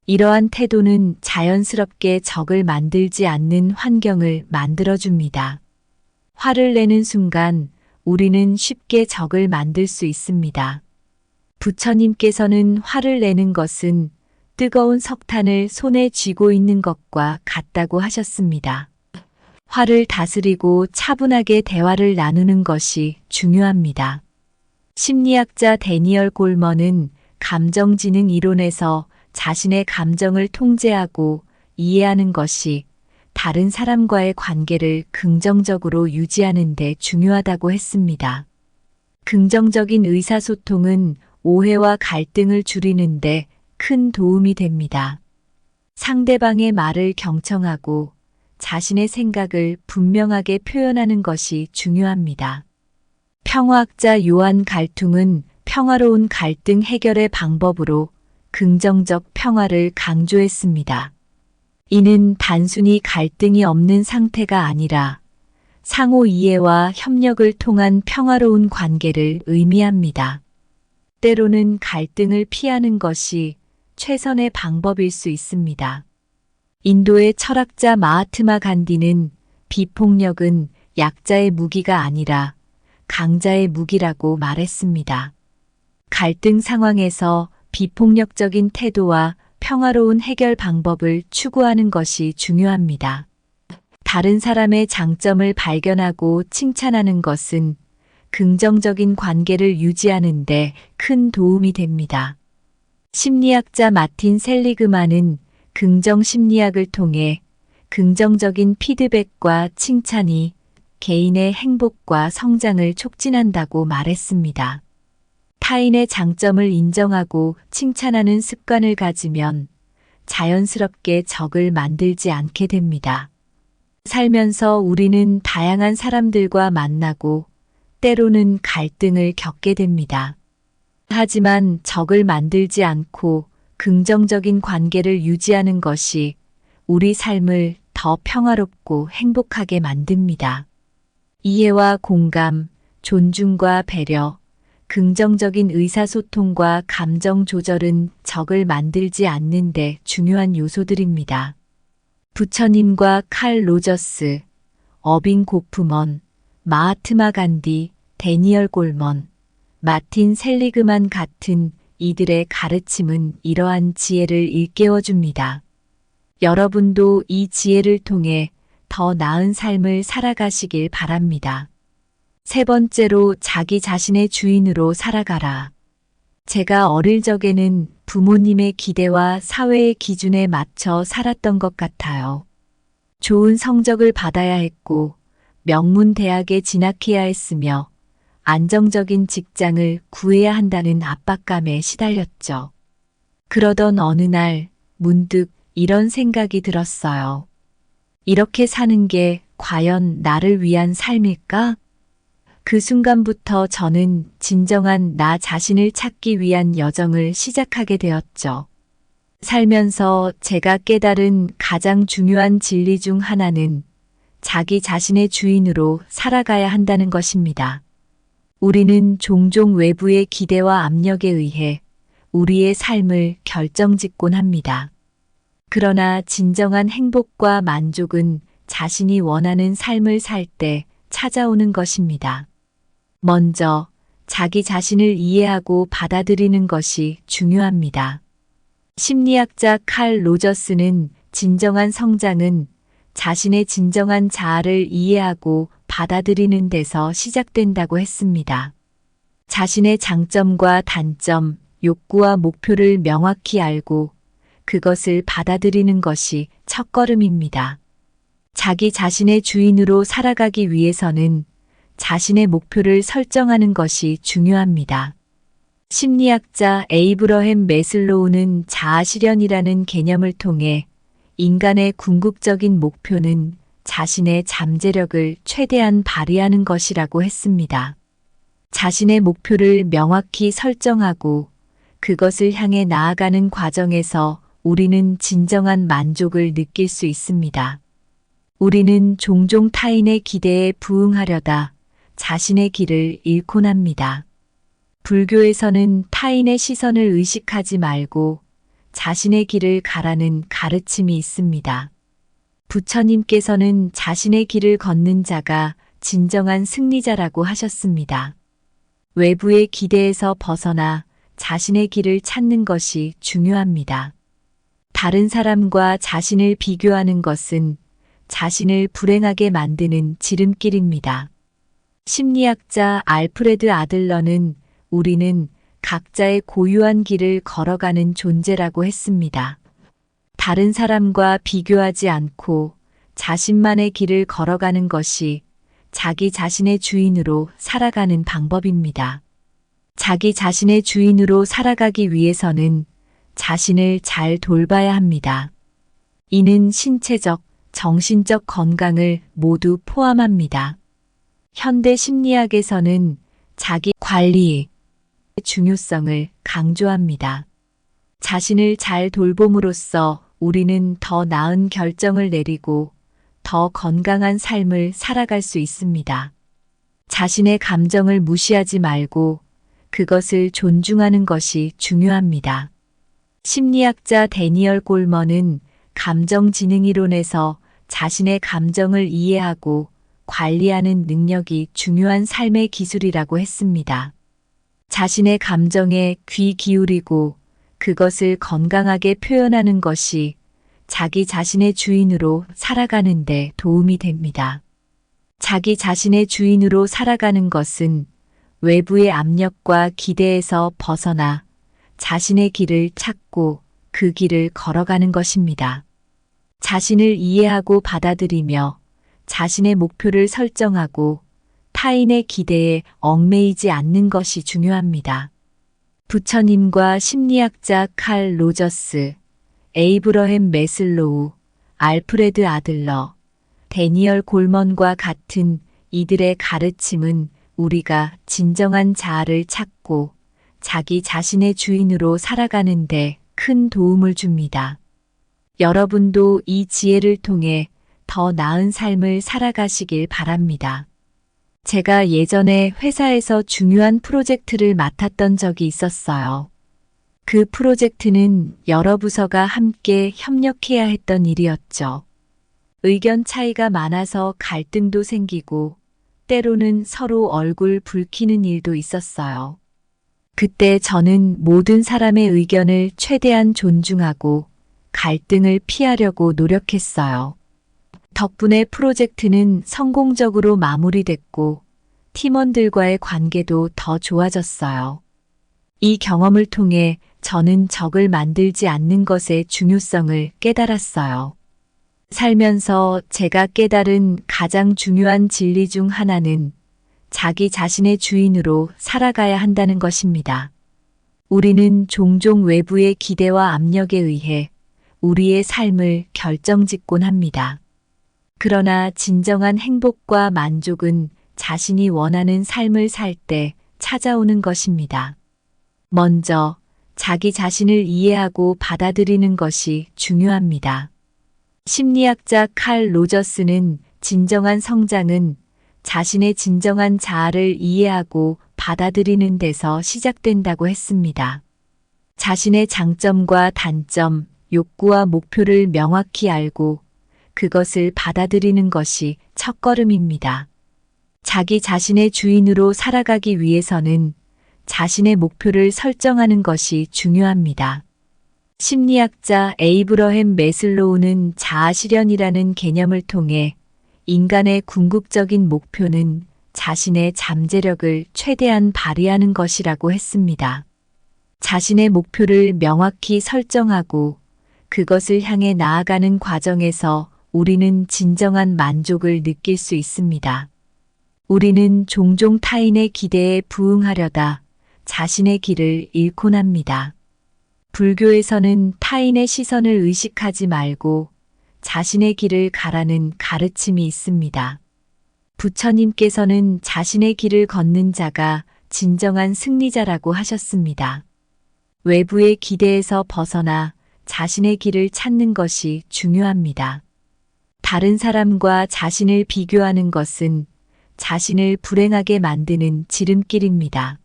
이러한 태도는 자연스럽게 적을 만들지 않는 환경을 만들어줍니다. 화를 내는 순간 우리는 쉽게 적을 만들 수 있습니다. 부처님께서는 화를 내는 것은 뜨거운 석탄을 손에 쥐고 있는 것과 같다고 하셨습니다. 화를 다스리고 차분하게 대화를 나누는 것이 중요합니다. 심리학자 데니얼 골먼은 감정지능 이론에서 자신의 감정을 통제하고 이해하는 것이 다른 사람과의 관계를 긍정적으로 유지하는 데 중요하다고 했습니다. 긍정적인 의사소통은 오해와 갈등을 줄이는데 큰 도움이 됩니다. 상대방의 말을 경청하고 자신의 생각을 분명하게 표현하는 것이 중요합니다. 평화학자 요한 갈퉁은 평화로운 갈등 해결의 방법으로 긍정적 평화를 강조했습니다. 이는 단순히 갈등이 없는 상태가 아니라 상호 이해와 협력을 통한 평화로운 관계를 의미합니다. 때로는 갈등을 피하는 것이 최선의 방법일 수 있습니다. 인도의 철학자 마하트마 간디는 비폭력은 약자의 무기가 아니라 강자의 무기라고 말했습니다. 갈등 상황에서 비폭력적인 태도와 평화로운 해결 방법을 추구하는 것이 중요합니다. 다른 사람의 장점을 발견하고 칭찬하는 것은 긍정적인 관계를 유지하는 데 큰 도움이 됩니다. 심리학자 마틴 셀리그만은 긍정 심리학을 통해 긍정적인 피드백과 칭찬이 개인의 행복과 성장을 촉진한다고 말했습니다. 타인의 장점을 인정하고 칭찬하는 습관을 가지면 자연스럽게 적을 만들지 않게 됩니다. 살면서 우리는 다양한 사람들과 만나고 때로는 갈등을 겪게 됩니다. 하지만 적을 만들지 않고 긍정적인 관계를 유지하는 것이 우리 삶을 더 평화롭고 행복하게 만듭니다. 이해와 공감, 존중과 배려, 긍정적인 의사소통과 감정 조절은 적을 만들지 않는 데 중요한 요소들입니다. 부처님과 칼 로저스, 어빙 고프먼, 마하트마 간디, 데니얼 골먼, 마틴 셀리그만 같은 이들의 가르침은 이러한 지혜를 일깨워줍니다. 여러분도 이 지혜를 통해 더 나은 삶을 살아가시길 바랍니다. 세 번째로 자기 자신의 주인으로 살아가라. 제가 어릴 적에는 부모님의 기대와 사회의 기준에 맞춰 살았던 것 같아요. 좋은 성적을 받아야 했고 명문 대학에 진학해야 했으며 안정적인 직장을 구해야 한다는 압박감에 시달렸죠. 그러던 어느 날 문득 이런 생각이 들었어요. 이렇게 사는 게 과연 나를 위한 삶일까? 그 순간부터 저는 진정한 나 자신을 찾기 위한 여정을 시작하게 되었죠. 살면서 제가 깨달은 가장 중요한 진리 중 하나는 자기 자신의 주인으로 살아가야 한다는 것입니다. 우리는 종종 외부의 기대와 압력에 의해 우리의 삶을 결정짓곤 합니다. 그러나 진정한 행복과 만족은 자신이 원하는 삶을 살 때 찾아오는 것입니다. 먼저 자기 자신을 이해하고 받아들이는 것이 중요합니다. 심리학자 칼 로저스는 진정한 성장은 자신의 진정한 자아를 이해하고 받아들이는 데서 시작된다고 했습니다. 자신의 장점과 단점, 욕구와 목표를 명확히 알고 그것을 받아들이는 것이 첫걸음입니다. 자기 자신의 주인으로 살아가기 위해서는 자신의 목표를 설정하는 것이 중요합니다. 심리학자 에이브러햄 매슬로우는 자아실현이라는 개념을 통해 인간의 궁극적인 목표는 자신의 잠재력을 최대한 발휘하는 것이라고 했습니다. 자신의 목표를 명확히 설정하고 그것을 향해 나아가는 과정에서 우리는 진정한 만족을 느낄 수 있습니다. 우리는 종종 타인의 기대에 부응하려다 자신의 길을 잃곤 합니다. 불교에서는 타인의 시선을 의식하지 말고 자신의 길을 가라는 가르침이 있습니다. 부처님께서는 자신의 길을 걷는 자가 진정한 승리자라고 하셨습니다. 외부의 기대에서 벗어나 자신의 길을 찾는 것이 중요합니다. 다른 사람과 자신을 비교하는 것은 자신을 불행하게 만드는 지름길입니다. 심리학자 알프레드 아들러는 우리는 각자의 고유한 길을 걸어가는 존재라고 했습니다. 다른 사람과 비교하지 않고 자신만의 길을 걸어가는 것이 자기 자신의 주인으로 살아가는 방법입니다. 자기 자신의 주인으로 살아가기 위해서는 자신을 잘 돌봐야 합니다. 이는 신체적, 정신적 건강을 모두 포함합니다. 현대 심리학에서는 자기 관리의 중요성을 강조합니다. 자신을 잘 돌봄으로써 우리는 더 나은 결정을 내리고 더 건강한 삶을 살아갈 수 있습니다. 자신의 감정을 무시하지 말고 그것을 존중하는 것이 중요합니다. 심리학자 데니얼 골먼은 감정지능이론에서 자신의 감정을 이해하고 관리하는 능력이 중요한 삶의 기술이라고 했습니다. 자신의 감정에 귀 기울이고 그것을 건강하게 표현하는 것이 자기 자신의 주인으로 살아가는 데 도움이 됩니다. 자기 자신의 주인으로 살아가는 것은 외부의 압력과 기대에서 벗어나 자신의 길을 찾고 그 길을 걸어가는 것입니다. 자신을 이해하고 받아들이며 자신의 목표를 설정하고 타인의 기대에 얽매이지 않는 것이 중요합니다. 부처님과 심리학자 칼 로저스, 에이브러햄 매슬로우, 알프레드 아들러, 데니얼 골먼과 같은 이들의 가르침은 우리가 진정한 자아를 찾고 자기 자신의 주인으로 살아가는데 큰 도움을 줍니다. 여러분도 이 지혜를 통해 더 나은 삶을 살아가시길 바랍니다. 제가 예전에 회사에서 중요한 프로젝트를 맡았던 적이 있었어요. 그 프로젝트는 여러 부서가 함께 협력해야 했던 일이었죠. 의견 차이가 많아서 갈등도 생기고 때로는 서로 얼굴 붉히는 일도 있었어요. 그때 저는 모든 사람의 의견을 최대한 존중하고 갈등을 피하려고 노력했어요. 덕분에 프로젝트는 성공적으로 마무리됐고 팀원들과의 관계도 더 좋아졌어요. 이 경험을 통해 저는 적을 만들지 않는 것의 중요성을 깨달았어요. 살면서 제가 깨달은 가장 중요한 진리 중 하나는 자기 자신의 주인으로 살아가야 한다는 것입니다. 우리는 종종 외부의 기대와 압력에 의해 우리의 삶을 결정짓곤 합니다. 그러나 진정한 행복과 만족은 자신이 원하는 삶을 살 때 찾아오는 것입니다. 먼저 자기 자신을 이해하고 받아들이는 것이 중요합니다. 심리학자 칼 로저스는 진정한 성장은 자신의 진정한 자아를 이해하고 받아들이는 데서 시작된다고 했습니다. 자신의 장점과 단점, 욕구와 목표를 명확히 알고 그것을 받아들이는 것이 첫걸음입니다. 자기 자신의 주인으로 살아가기 위해서는 자신의 목표를 설정하는 것이 중요합니다. 심리학자 에이브러햄 매슬로우는 자아실현이라는 개념을 통해 인간의 궁극적인 목표는 자신의 잠재력을 최대한 발휘하는 것이라고 했습니다. 자신의 목표를 명확히 설정하고 그것을 향해 나아가는 과정에서 우리는 진정한 만족을 느낄 수 있습니다. 우리는 종종 타인의 기대에 부응하려다 자신의 길을 잃곤 합니다. 불교에서는 타인의 시선을 의식하지 말고 자신의 길을 가라는 가르침이 있습니다. 부처님께서는 자신의 길을 걷는 자가 진정한 승리자라고 하셨습니다. 외부의 기대에서 벗어나 자신의 길을 찾는 것이 중요합니다. 다른 사람과 자신을 비교하는 것은 자신을 불행하게 만드는 지름길입니다.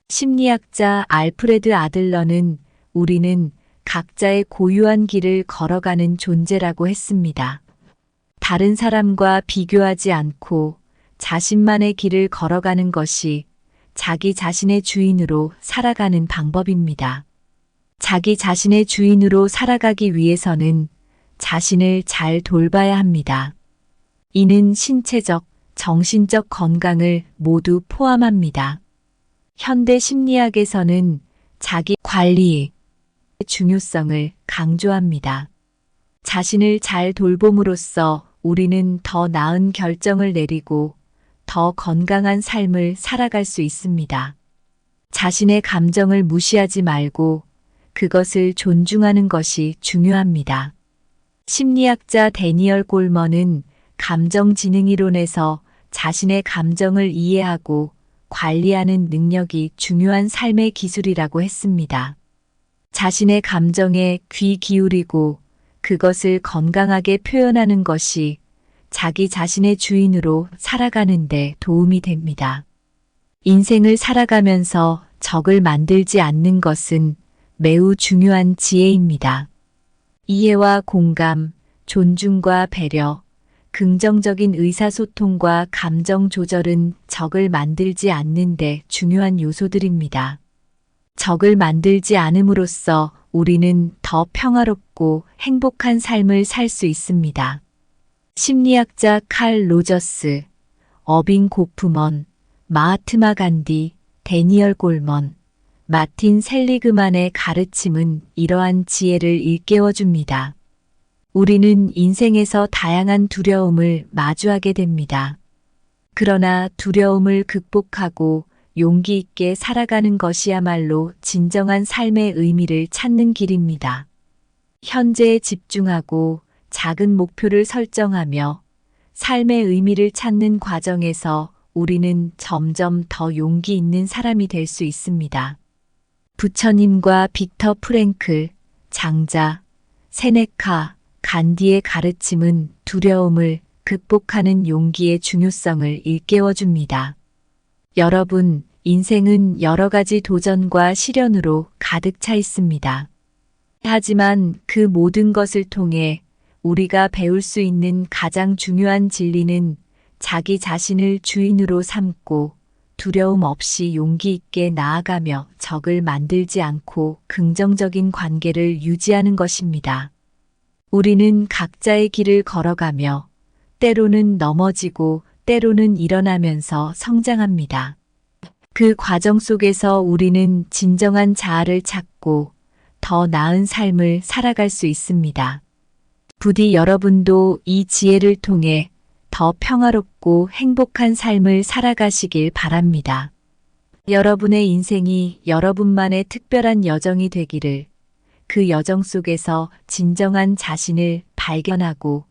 심리학자 알프레드 아들러는 우리는 각자의 고유한 길을 걸어가는 존재라고 했습니다. 다른 사람과 비교하지 않고 자신만의 길을 걸어가는 것이 자기 자신의 주인으로 살아가는 방법입니다. 자기 자신의 주인으로 살아가기 위해서는 자신을 잘 돌봐야 합니다. 이는 신체적, 정신적 건강을 모두 포함합니다. 현대 심리학에서는 자기 관리의 중요성을 강조합니다. 자신을 잘 돌봄으로써 우리는 더 나은 결정을 내리고 더 건강한 삶을 살아갈 수 있습니다. 자신의 감정을 무시하지 말고 그것을 존중하는 것이 중요합니다. 심리학자 데니얼 골먼은 감정지능이론에서 자신의 감정을 이해하고 관리하는 능력이 중요한 삶의 기술이라고 했습니다. 자신의 감정에 귀 기울이고 그것을 건강하게 표현하는 것이 자기 자신의 주인으로 살아가는 데 도움이 됩니다. 인생을 살아가면서 적을 만들지 않는 것은 매우 중요한 지혜입니다. 이해와 공감, 존중과 배려, 긍정적인 의사소통과 감정 조절은 적을 만들지 않는 데 중요한 요소들입니다. 적을 만들지 않음으로써 우리는 더 평화롭고 행복한 삶을 살 수 있습니다. 심리학자 칼 로저스, 어빙 고프먼, 마하트마 간디, 데니얼 골먼, 마틴 셀리그만의 가르침은 이러한 지혜를 일깨워줍니다. 우리는 인생에서 다양한 두려움을 마주하게 됩니다. 그러나 두려움을 극복하고 용기 있게 살아가는 것이야말로 진정한 삶의 의미를 찾는 길입니다. 현재에 집중하고 작은 목표를 설정하며 삶의 의미를 찾는 과정에서 우리는 점점 더 용기 있는 사람이 될 수 있습니다. 부처님과 빅터 프랭클, 장자, 세네카, 간디의 가르침은 두려움을 극복하는 용기의 중요성을 일깨워줍니다. 여러분, 인생은 여러 가지 도전과 시련으로 가득 차 있습니다. 하지만 그 모든 것을 통해 우리가 배울 수 있는 가장 중요한 진리는 자기 자신을 주인으로 삼고 두려움 없이 용기 있게 나아가며 적을 만들지 않고 긍정적인 관계를 유지하는 것입니다. 우리는 각자의 길을 걸어가며 때로는 넘어지고 때로는 일어나면서 성장합니다. 그 과정 속에서 우리는 진정한 자아를 찾고 더 나은 삶을 살아갈 수 있습니다. 부디 여러분도 이 지혜를 통해 더 평화롭고 행복한 삶을 살아가시길 바랍니다. 여러분의 인생이 여러분만의 특별한 여정이 되기를, 그 여정 속에서 진정한 자신을 발견하고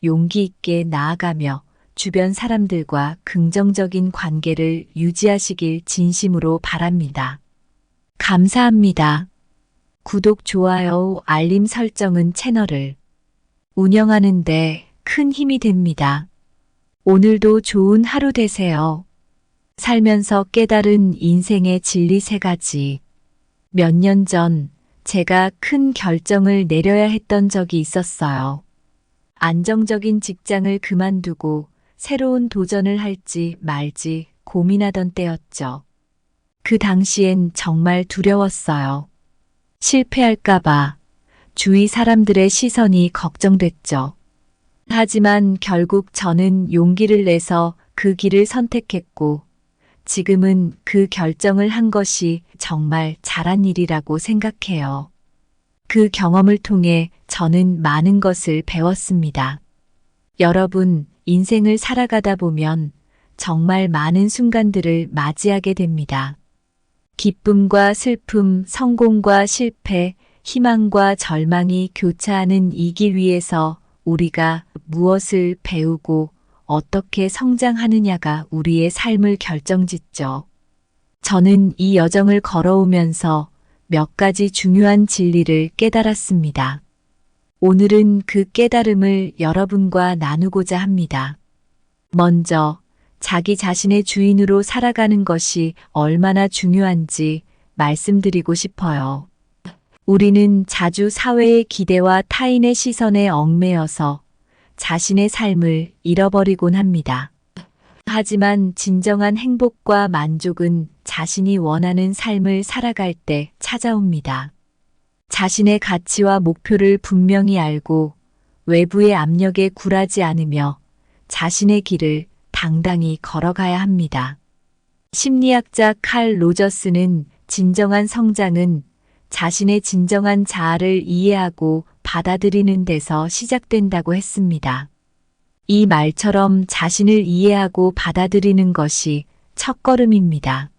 용기 있게 나아가며 주변 사람들과 긍정적인 관계를 유지하시길 진심으로 바랍니다. 감사합니다. 구독, 좋아요, 알림 설정은 채널을 운영하는 데 큰 힘이 됩니다. 오늘도 좋은 하루 되세요. 살면서 깨달은 인생의 진리 3가지. 몇 년 전 제가 큰 결정을 내려야 했던 적이 있었어요. 안정적인 직장을 그만두고 새로운 도전을 할지 말지 고민하던 때였죠. 그 당시엔 정말 두려웠어요. 실패할까봐 주위 사람들의 시선이 걱정됐죠. 하지만 결국 저는 용기를 내서 그 길을 선택했고, 지금은 그 결정을 한 것이 정말 잘한 일이라고 생각해요. 그 경험을 통해 저는 많은 것을 배웠습니다. 여러분, 인생을 살아가다 보면 정말 많은 순간들을 맞이하게 됩니다. 기쁨과 슬픔, 성공과 실패, 희망과 절망이 교차하는 이 길 위에서 우리가 무엇을 배우고 어떻게 성장하느냐가 우리의 삶을 결정짓죠. 저는 이 여정을 걸어오면서 몇 가지 중요한 진리를 깨달았습니다. 오늘은 그 깨달음을 여러분과 나누고자 합니다. 먼저, 자기 자신의 주인으로 살아가는 것이 얼마나 중요한지 말씀드리고 싶어요. 우리는 자주 사회의 기대와 타인의 시선에 얽매여서 자신의 삶을 잃어버리곤 합니다. 하지만 진정한 행복과 만족은 자신이 원하는 삶을 살아갈 때 찾아옵니다. 자신의 가치와 목표를 분명히 알고 외부의 압력에 굴하지 않으며 자신의 길을 당당히 걸어가야 합니다. 심리학자 칼 로저스는 진정한 성장은 자신의 진정한 자아를 이해하고 받아들이는 데서 시작된다고 했습니다. 이 말처럼 자신을 이해하고 받아들이는 것이 첫걸음입니다.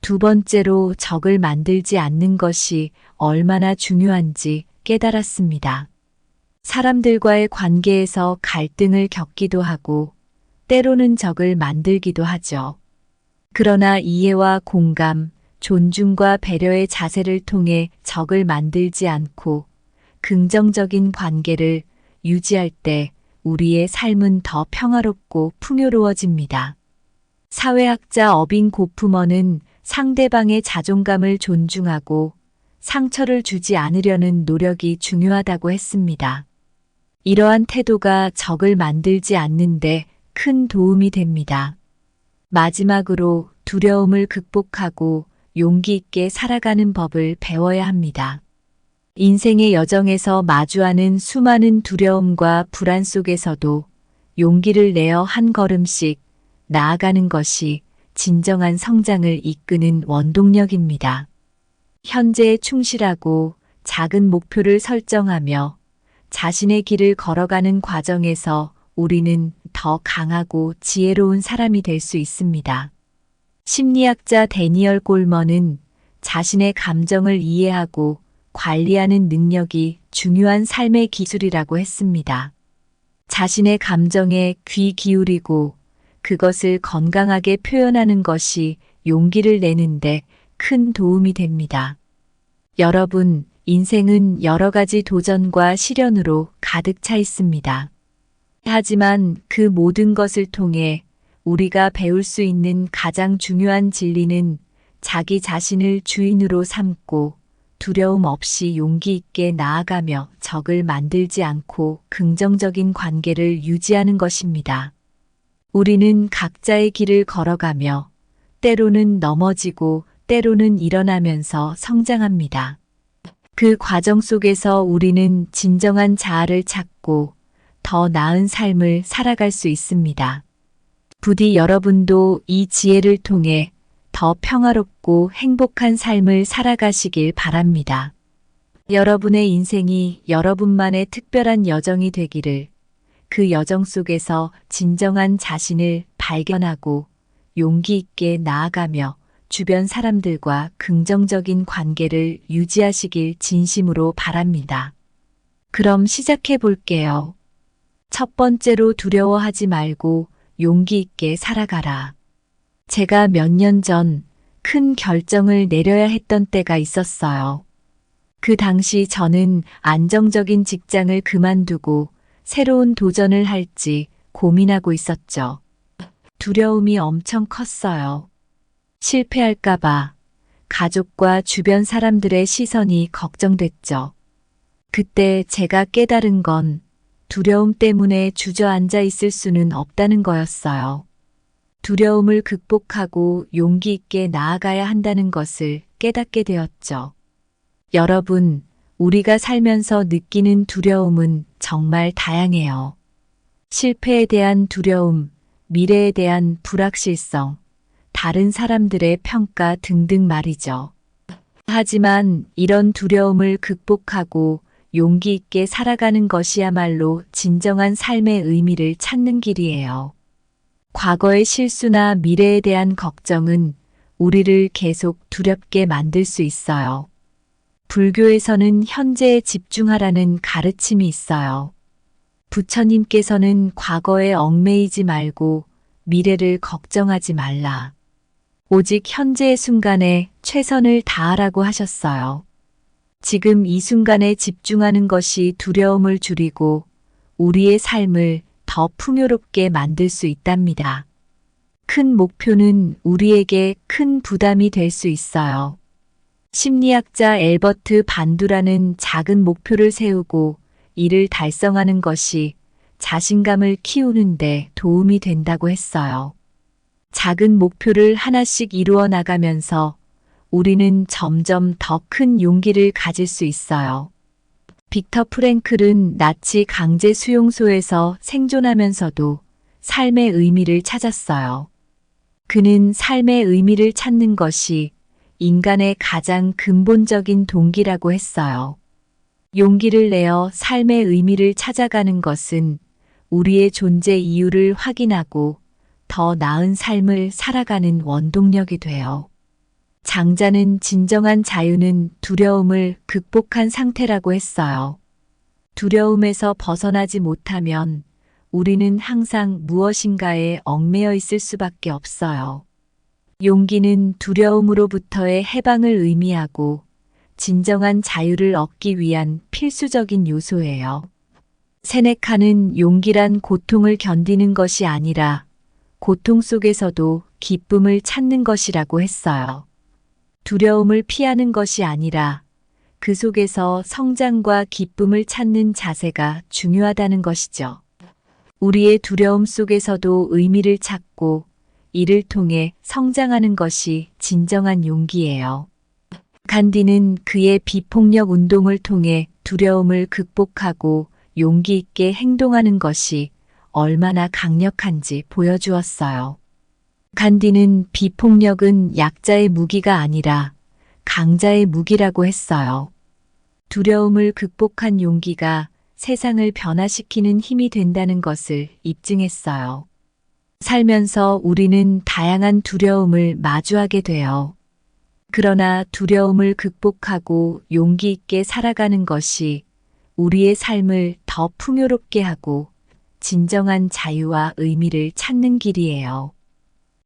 두 번째로 적을 만들지 않는 것이 얼마나 중요한지 깨달았습니다. 사람들과의 관계에서 갈등을 겪기도 하고 때로는 적을 만들기도 하죠. 그러나 이해와 공감, 존중과 배려의 자세를 통해 적을 만들지 않고 긍정적인 관계를 유지할 때 우리의 삶은 더 평화롭고 풍요로워집니다. 사회학자 어빙 고프먼은 상대방의 자존감을 존중하고 상처를 주지 않으려는 노력이 중요하다고 했습니다. 이러한 태도가 적을 만들지 않는데 큰 도움이 됩니다. 마지막으로 두려움을 극복하고 용기 있게 살아가는 법을 배워야 합니다. 인생의 여정에서 마주하는 수많은 두려움과 불안 속에서도 용기를 내어 한 걸음씩 나아가는 것이 진정한 성장을 이끄는 원동력입니다. 현재에 충실하고 작은 목표를 설정하며 자신의 길을 걸어가는 과정에서 우리는 더 강하고 지혜로운 사람이 될 수 있습니다. 심리학자 데니얼 골먼은 자신의 감정을 이해하고 관리하는 능력이 중요한 삶의 기술이라고 했습니다. 자신의 감정에 귀 기울이고 그것을 건강하게 표현하는 것이 용기를 내는데 큰 도움이 됩니다. 여러분, 인생은 여러 가지 도전과 시련으로 가득 차 있습니다. 하지만 그 모든 것을 통해 우리가 배울 수 있는 가장 중요한 진리는 자기 자신을 주인으로 삼고 두려움 없이 용기 있게 나아가며 적을 만들지 않고 긍정적인 관계를 유지하는 것입니다. 우리는 각자의 길을 걸어가며 때로는 넘어지고 때로는 일어나면서 성장합니다. 그 과정 속에서 우리는 진정한 자아를 찾고 더 나은 삶을 살아갈 수 있습니다. 부디 여러분도 이 지혜를 통해 더 평화롭고 행복한 삶을 살아가시길 바랍니다. 여러분의 인생이 여러분만의 특별한 여정이 되기를, 그 여정 속에서 진정한 자신을 발견하고 용기 있게 나아가며 주변 사람들과 긍정적인 관계를 유지하시길 진심으로 바랍니다. 그럼 시작해 볼게요. 첫 번째로 두려워하지 말고 용기 있게 살아가라. 제가 몇 년 전 큰 결정을 내려야 했던 때가 있었어요. 그 당시 저는 안정적인 직장을 그만두고 새로운 도전을 할지 고민하고 있었죠. 두려움이 엄청 컸어요. 실패할까봐, 가족과 주변 사람들의 시선이 걱정됐죠. 그때 제가 깨달은 건 두려움 때문에 주저앉아 있을 수는 없다는 거였어요. 두려움을 극복하고 용기 있게 나아가야 한다는 것을 깨닫게 되었죠. 여러분, 우리가 살면서 느끼는 두려움은 정말 다양해요. 실패에 대한 두려움, 미래에 대한 불확실성, 다른 사람들의 평가 등등 말이죠. 하지만 이런 두려움을 극복하고 용기 있게 살아가는 것이야말로 진정한 삶의 의미를 찾는 길이에요. 과거의 실수나 미래에 대한 걱정은 우리를 계속 두렵게 만들 수 있어요. 불교에서는 현재에 집중하라는 가르침이 있어요. 부처님께서는 과거에 얽매이지 말고 미래를 걱정하지 말라. 오직 현재의 순간에 최선을 다하라고 하셨어요. 지금 이 순간에 집중하는 것이 두려움을 줄이고 우리의 삶을 더 풍요롭게 만들 수 있답니다. 큰 목표는 우리에게 큰 부담이 될 수 있어요. 심리학자 엘버트 반두라는 작은 목표를 세우고 이를 달성하는 것이 자신감을 키우는데 도움이 된다고 했어요. 작은 목표를 하나씩 이루어 나가면서 우리는 점점 더 큰 용기를 가질 수 있어요. 빅터 프랭클은 나치 강제 수용소에서 생존하면서도 삶의 의미를 찾았어요. 그는 삶의 의미를 찾는 것이 인간의 가장 근본적인 동기라고 했어요. 용기를 내어 삶의 의미를 찾아가는 것은 우리의 존재 이유를 확인하고 더 나은 삶을 살아가는 원동력이 돼요. 장자는 진정한 자유는 두려움을 극복한 상태라고 했어요. 두려움에서 벗어나지 못하면 우리는 항상 무엇인가에 얽매여 있을 수밖에 없어요. 용기는 두려움으로부터의 해방을 의미하고 진정한 자유를 얻기 위한 필수적인 요소예요. 세네카는 용기란 고통을 견디는 것이 아니라 고통 속에서도 기쁨을 찾는 것이라고 했어요. 두려움을 피하는 것이 아니라 그 속에서 성장과 기쁨을 찾는 자세가 중요하다는 것이죠. 우리의 두려움 속에서도 의미를 찾고 이를 통해 성장하는 것이 진정한 용기예요. 간디는 그의 비폭력 운동을 통해 두려움을 극복하고 용기 있게 행동하는 것이 얼마나 강력한지 보여주었어요. 간디는 비폭력은 약자의 무기가 아니라 강자의 무기라고 했어요. 두려움을 극복한 용기가 세상을 변화시키는 힘이 된다는 것을 입증했어요. 살면서 우리는 다양한 두려움을 마주하게 돼요. 그러나 두려움을 극복하고 용기 있게 살아가는 것이 우리의 삶을 더 풍요롭게 하고 진정한 자유와 의미를 찾는 길이에요.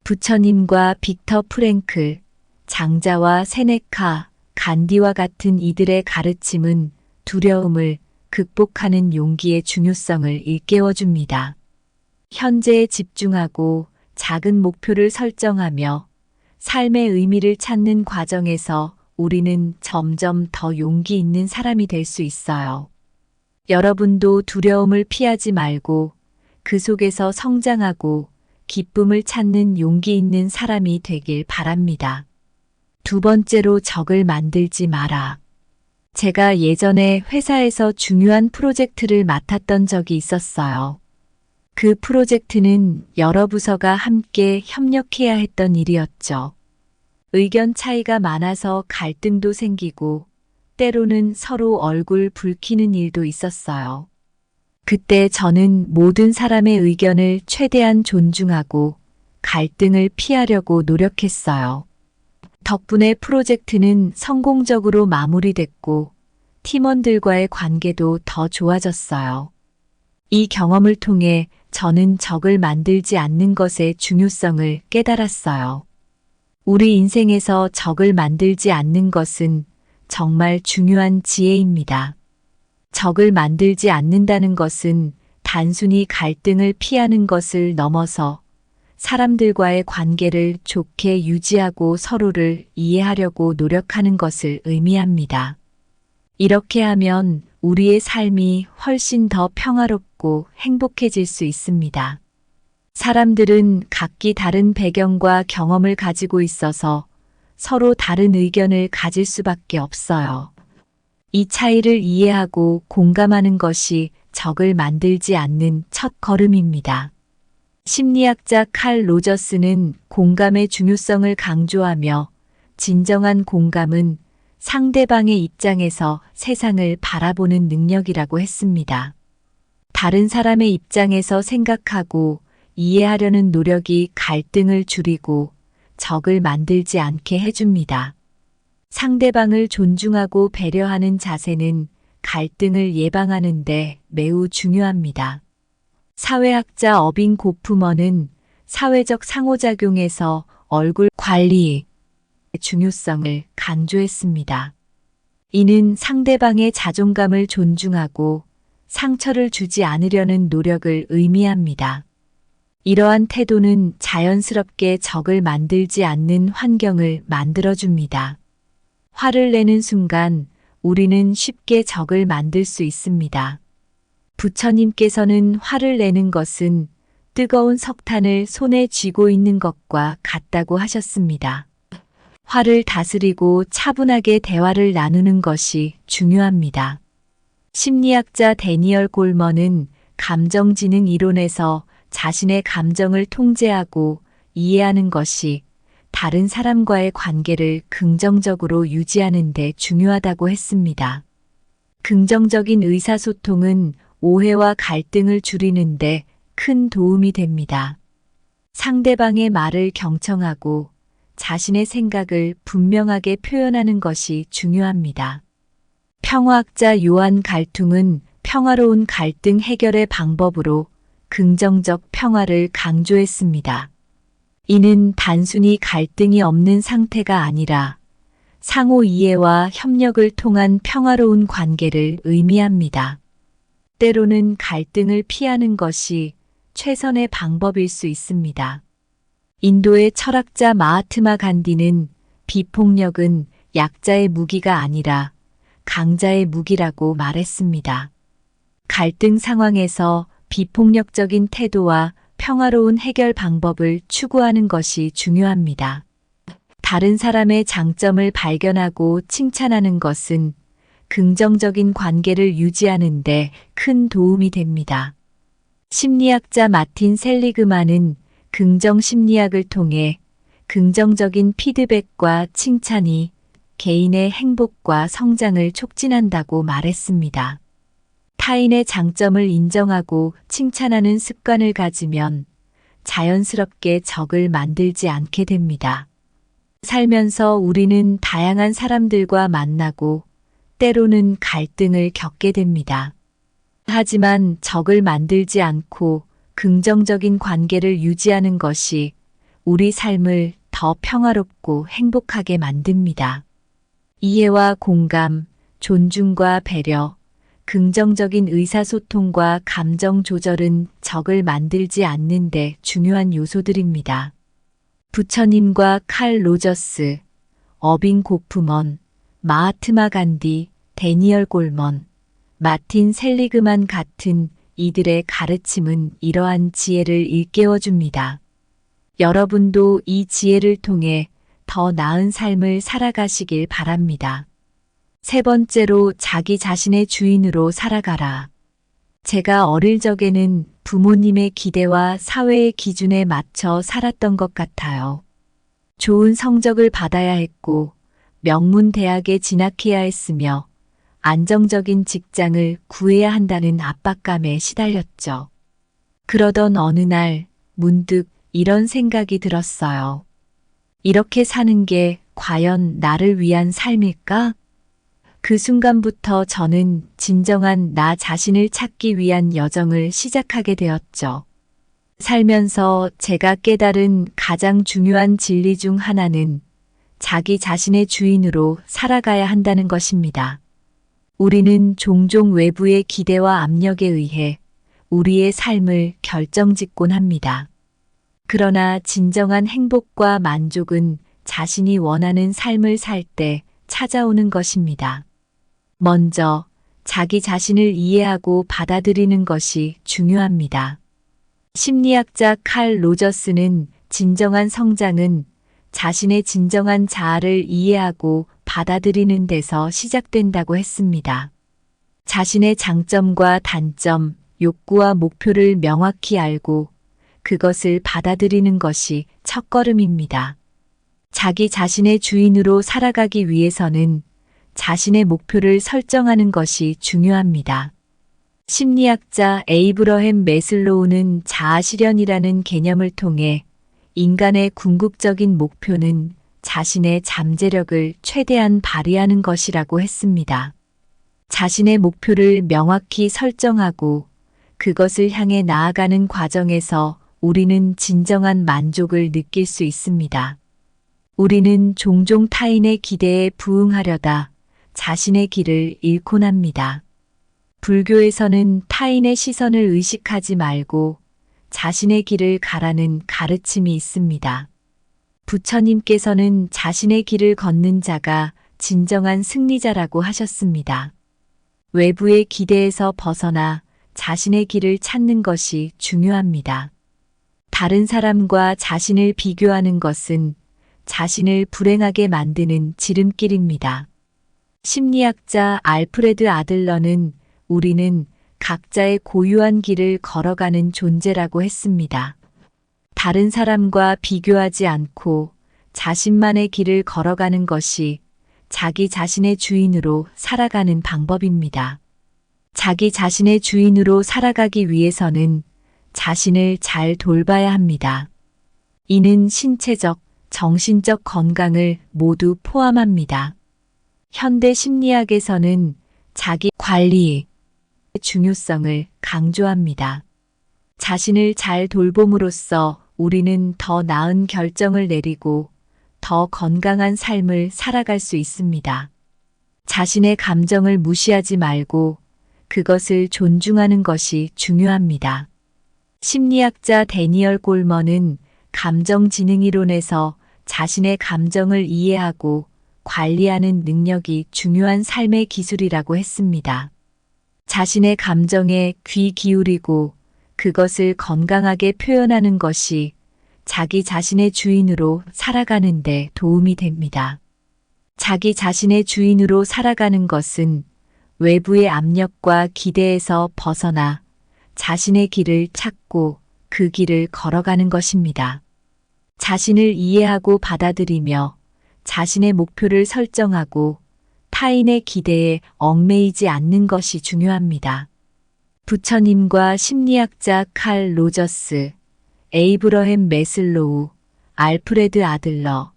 부처님과 빅터 프랭클, 장자와 세네카, 간디와 같은 이들의 가르침은 두려움을 극복하는 용기의 중요성을 일깨워줍니다. 현재에 집중하고 작은 목표를 설정하며 삶의 의미를 찾는 과정에서 우리는 점점 더 용기 있는 사람이 될 수 있어요. 여러분도 두려움을 피하지 말고 그 속에서 성장하고 기쁨을 찾는 용기 있는 사람이 되길 바랍니다. 두 번째로 적을 만들지 마라. 제가 예전에 회사에서 중요한 프로젝트를 맡았던 적이 있었어요. 그 프로젝트는 여러 부서가 함께 협력해야 했던 일이었죠. 의견 차이가 많아서 갈등도 생기고 때로는 서로 얼굴 붉히는 일도 있었어요. 그때 저는 모든 사람의 의견을 최대한 존중하고 갈등을 피하려고 노력했어요. 덕분에 프로젝트는 성공적으로 마무리됐고 팀원들과의 관계도 더 좋아졌어요. 이 경험을 통해 저는 적을 만들지 않는 것의 중요성을 깨달았어요. 우리 인생에서 적을 만들지 않는 것은 정말 중요한 지혜입니다. 적을 만들지 않는다는 것은 단순히 갈등을 피하는 것을 넘어서 사람들과의 관계를 좋게 유지하고 서로를 이해하려고 노력하는 것을 의미합니다. 이렇게 하면 우리의 삶이 훨씬 더 평화롭고 행복해질 수 있습니다. 사람들은 각기 다른 배경과 경험을 가지고 있어서 서로 다른 의견을 가질 수밖에 없어요. 이 차이를 이해하고 공감하는 것이 적을 만들지 않는 첫 걸음입니다. 심리학자 칼 로저스는 공감의 중요성을 강조하며 진정한 공감은 상대방의 입장에서 세상을 바라보는 능력이라고 했습니다. 다른 사람의 입장에서 생각하고 이해하려는 노력이 갈등을 줄이고 적을 만들지 않게 해줍니다. 상대방을 존중하고 배려하는 자세는 갈등을 예방하는 데 매우 중요합니다. 사회학자 어빙 고프먼은 사회적 상호작용에서 얼굴 관리의 중요성을 강조했습니다. 이는 상대방의 자존감을 존중하고 상처를 주지 않으려는 노력을 의미합니다. 이러한 태도는 자연스럽게 적을 만들지 않는 환경을 만들어줍니다. 화를 내는 순간 우리는 쉽게 적을 만들 수 있습니다. 부처님께서는 화를 내는 것은 뜨거운 석탄을 손에 쥐고 있는 것과 같다고 하셨습니다. 화를 다스리고 차분하게 대화를 나누는 것이 중요합니다. 심리학자 데니얼 골먼은 감정지능 이론에서 자신의 감정을 통제하고 이해하는 것이 다른 사람과의 관계를 긍정적으로 유지하는 데 중요하다고 했습니다. 긍정적인 의사소통은 오해와 갈등을 줄이는데 큰 도움이 됩니다. 상대방의 말을 경청하고 자신의 생각을 분명하게 표현하는 것이 중요합니다. 평화학자 요한 갈퉁은 평화로운 갈등 해결의 방법으로 긍정적 평화를 강조했습니다. 이는 단순히 갈등이 없는 상태가 아니라 상호 이해와 협력을 통한 평화로운 관계를 의미합니다. 때로는 갈등을 피하는 것이 최선의 방법일 수 있습니다. 인도의 철학자 마하트마 간디는 비폭력은 약자의 무기가 아니라 강자의 무기라고 말했습니다. 갈등 상황에서 비폭력적인 태도와 평화로운 해결 방법을 추구하는 것이 중요합니다. 다른 사람의 장점을 발견하고 칭찬하는 것은 긍정적인 관계를 유지하는 데 큰 도움이 됩니다. 심리학자 마틴 셀리그만은 긍정 심리학을 통해 긍정적인 피드백과 칭찬이 개인의 행복과 성장을 촉진한다고 말했습니다. 타인의 장점을 인정하고 칭찬하는 습관을 가지면 자연스럽게 적을 만들지 않게 됩니다. 살면서 우리는 다양한 사람들과 만나고 때로는 갈등을 겪게 됩니다. 하지만 적을 만들지 않고 긍정적인 관계를 유지하는 것이 우리 삶을 더 평화롭고 행복하게 만듭니다. 이해와 공감, 존중과 배려, 긍정적인 의사소통과 감정 조절은 적을 만들지 않는 데 중요한 요소들입니다. 부처님과 칼 로저스, 어빙 고프먼, 마하트마 간디, 데니얼 골먼, 마틴 셀리그만 같은 이들의 가르침은 이러한 지혜를 일깨워줍니다. 여러분도 이 지혜를 통해 더 나은 삶을 살아가시길 바랍니다. 세 번째로 자기 자신의 주인으로 살아가라. 제가 어릴 적에는 부모님의 기대와 사회의 기준에 맞춰 살았던 것 같아요. 좋은 성적을 받아야 했고 명문 대학에 진학해야 했으며 안정적인 직장을 구해야 한다는 압박감에 시달렸죠. 그러던 어느 날 문득 이런 생각이 들었어요. 이렇게 사는 게 과연 나를 위한 삶일까? 그 순간부터 저는 진정한 나 자신을 찾기 위한 여정을 시작하게 되었죠. 살면서 제가 깨달은 가장 중요한 진리 중 하나는 자기 자신의 주인으로 살아가야 한다는 것입니다. 우리는 종종 외부의 기대와 압력에 의해 우리의 삶을 결정짓곤 합니다. 그러나 진정한 행복과 만족은 자신이 원하는 삶을 살 때 찾아오는 것입니다. 먼저 자기 자신을 이해하고 받아들이는 것이 중요합니다. 심리학자 칼 로저스는 진정한 성장은 자신의 진정한 자아를 이해하고 받아들이는 데서 시작된다고 했습니다. 자신의 장점과 단점, 욕구와 목표를 명확히 알고 그것을 받아들이는 것이 첫걸음입니다. 자기 자신의 주인으로 살아가기 위해서는 자신의 목표를 설정하는 것이 중요합니다. 심리학자 에이브러햄 매슬로우는 자아실현이라는 개념을 통해 인간의 궁극적인 목표는 자신의 잠재력을 최대한 발휘하는 것이라고 했습니다. 자신의 목표를 명확히 설정하고 그것을 향해 나아가는 과정에서 우리는 진정한 만족을 느낄 수 있습니다. 우리는 종종 타인의 기대에 부응하려다 자신의 길을 잃곤 합니다. 불교에서는 타인의 시선을 의식하지 말고 자신의 길을 가라는 가르침이 있습니다. 부처님께서는 자신의 길을 걷는 자가 진정한 승리자라고 하셨습니다. 외부의 기대에서 벗어나 자신의 길을 찾는 것이 중요합니다. 다른 사람과 자신을 비교하는 것은 자신을 불행하게 만드는 지름길입니다. 심리학자 알프레드 아들러는 우리는 각자의 고유한 길을 걸어가는 존재라고 했습니다. 다른 사람과 비교하지 않고 자신만의 길을 걸어가는 것이 자기 자신의 주인으로 살아가는 방법입니다. 자기 자신의 주인으로 살아가기 위해서는 자신을 잘 돌봐야 합니다. 이는 신체적, 정신적 건강을 모두 포함합니다. 현대 심리학에서는 자기 관리의 중요성을 강조합니다. 자신을 잘 돌봄으로써 우리는 더 나은 결정을 내리고 더 건강한 삶을 살아갈 수 있습니다. 자신의 감정을 무시하지 말고 그것을 존중하는 것이 중요합니다. 심리학자 데니얼 골먼은 감정지능이론에서 자신의 감정을 이해하고 관리하는 능력이 중요한 삶의 기술이라고 했습니다. 자신의 감정에 귀 기울이고 그것을 건강하게 표현하는 것이 자기 자신의 주인으로 살아가는 데 도움이 됩니다. 자기 자신의 주인으로 살아가는 것은 외부의 압력과 기대에서 벗어나 자신의 길을 찾고 그 길을 걸어가는 것입니다. 자신을 이해하고 받아들이며 자신의 목표를 설정하고 타인의 기대에 얽매이지 않는 것이 중요합니다. 부처님과 심리학자 칼 로저스, 에이브러햄 매슬로우, 알프레드 아들러,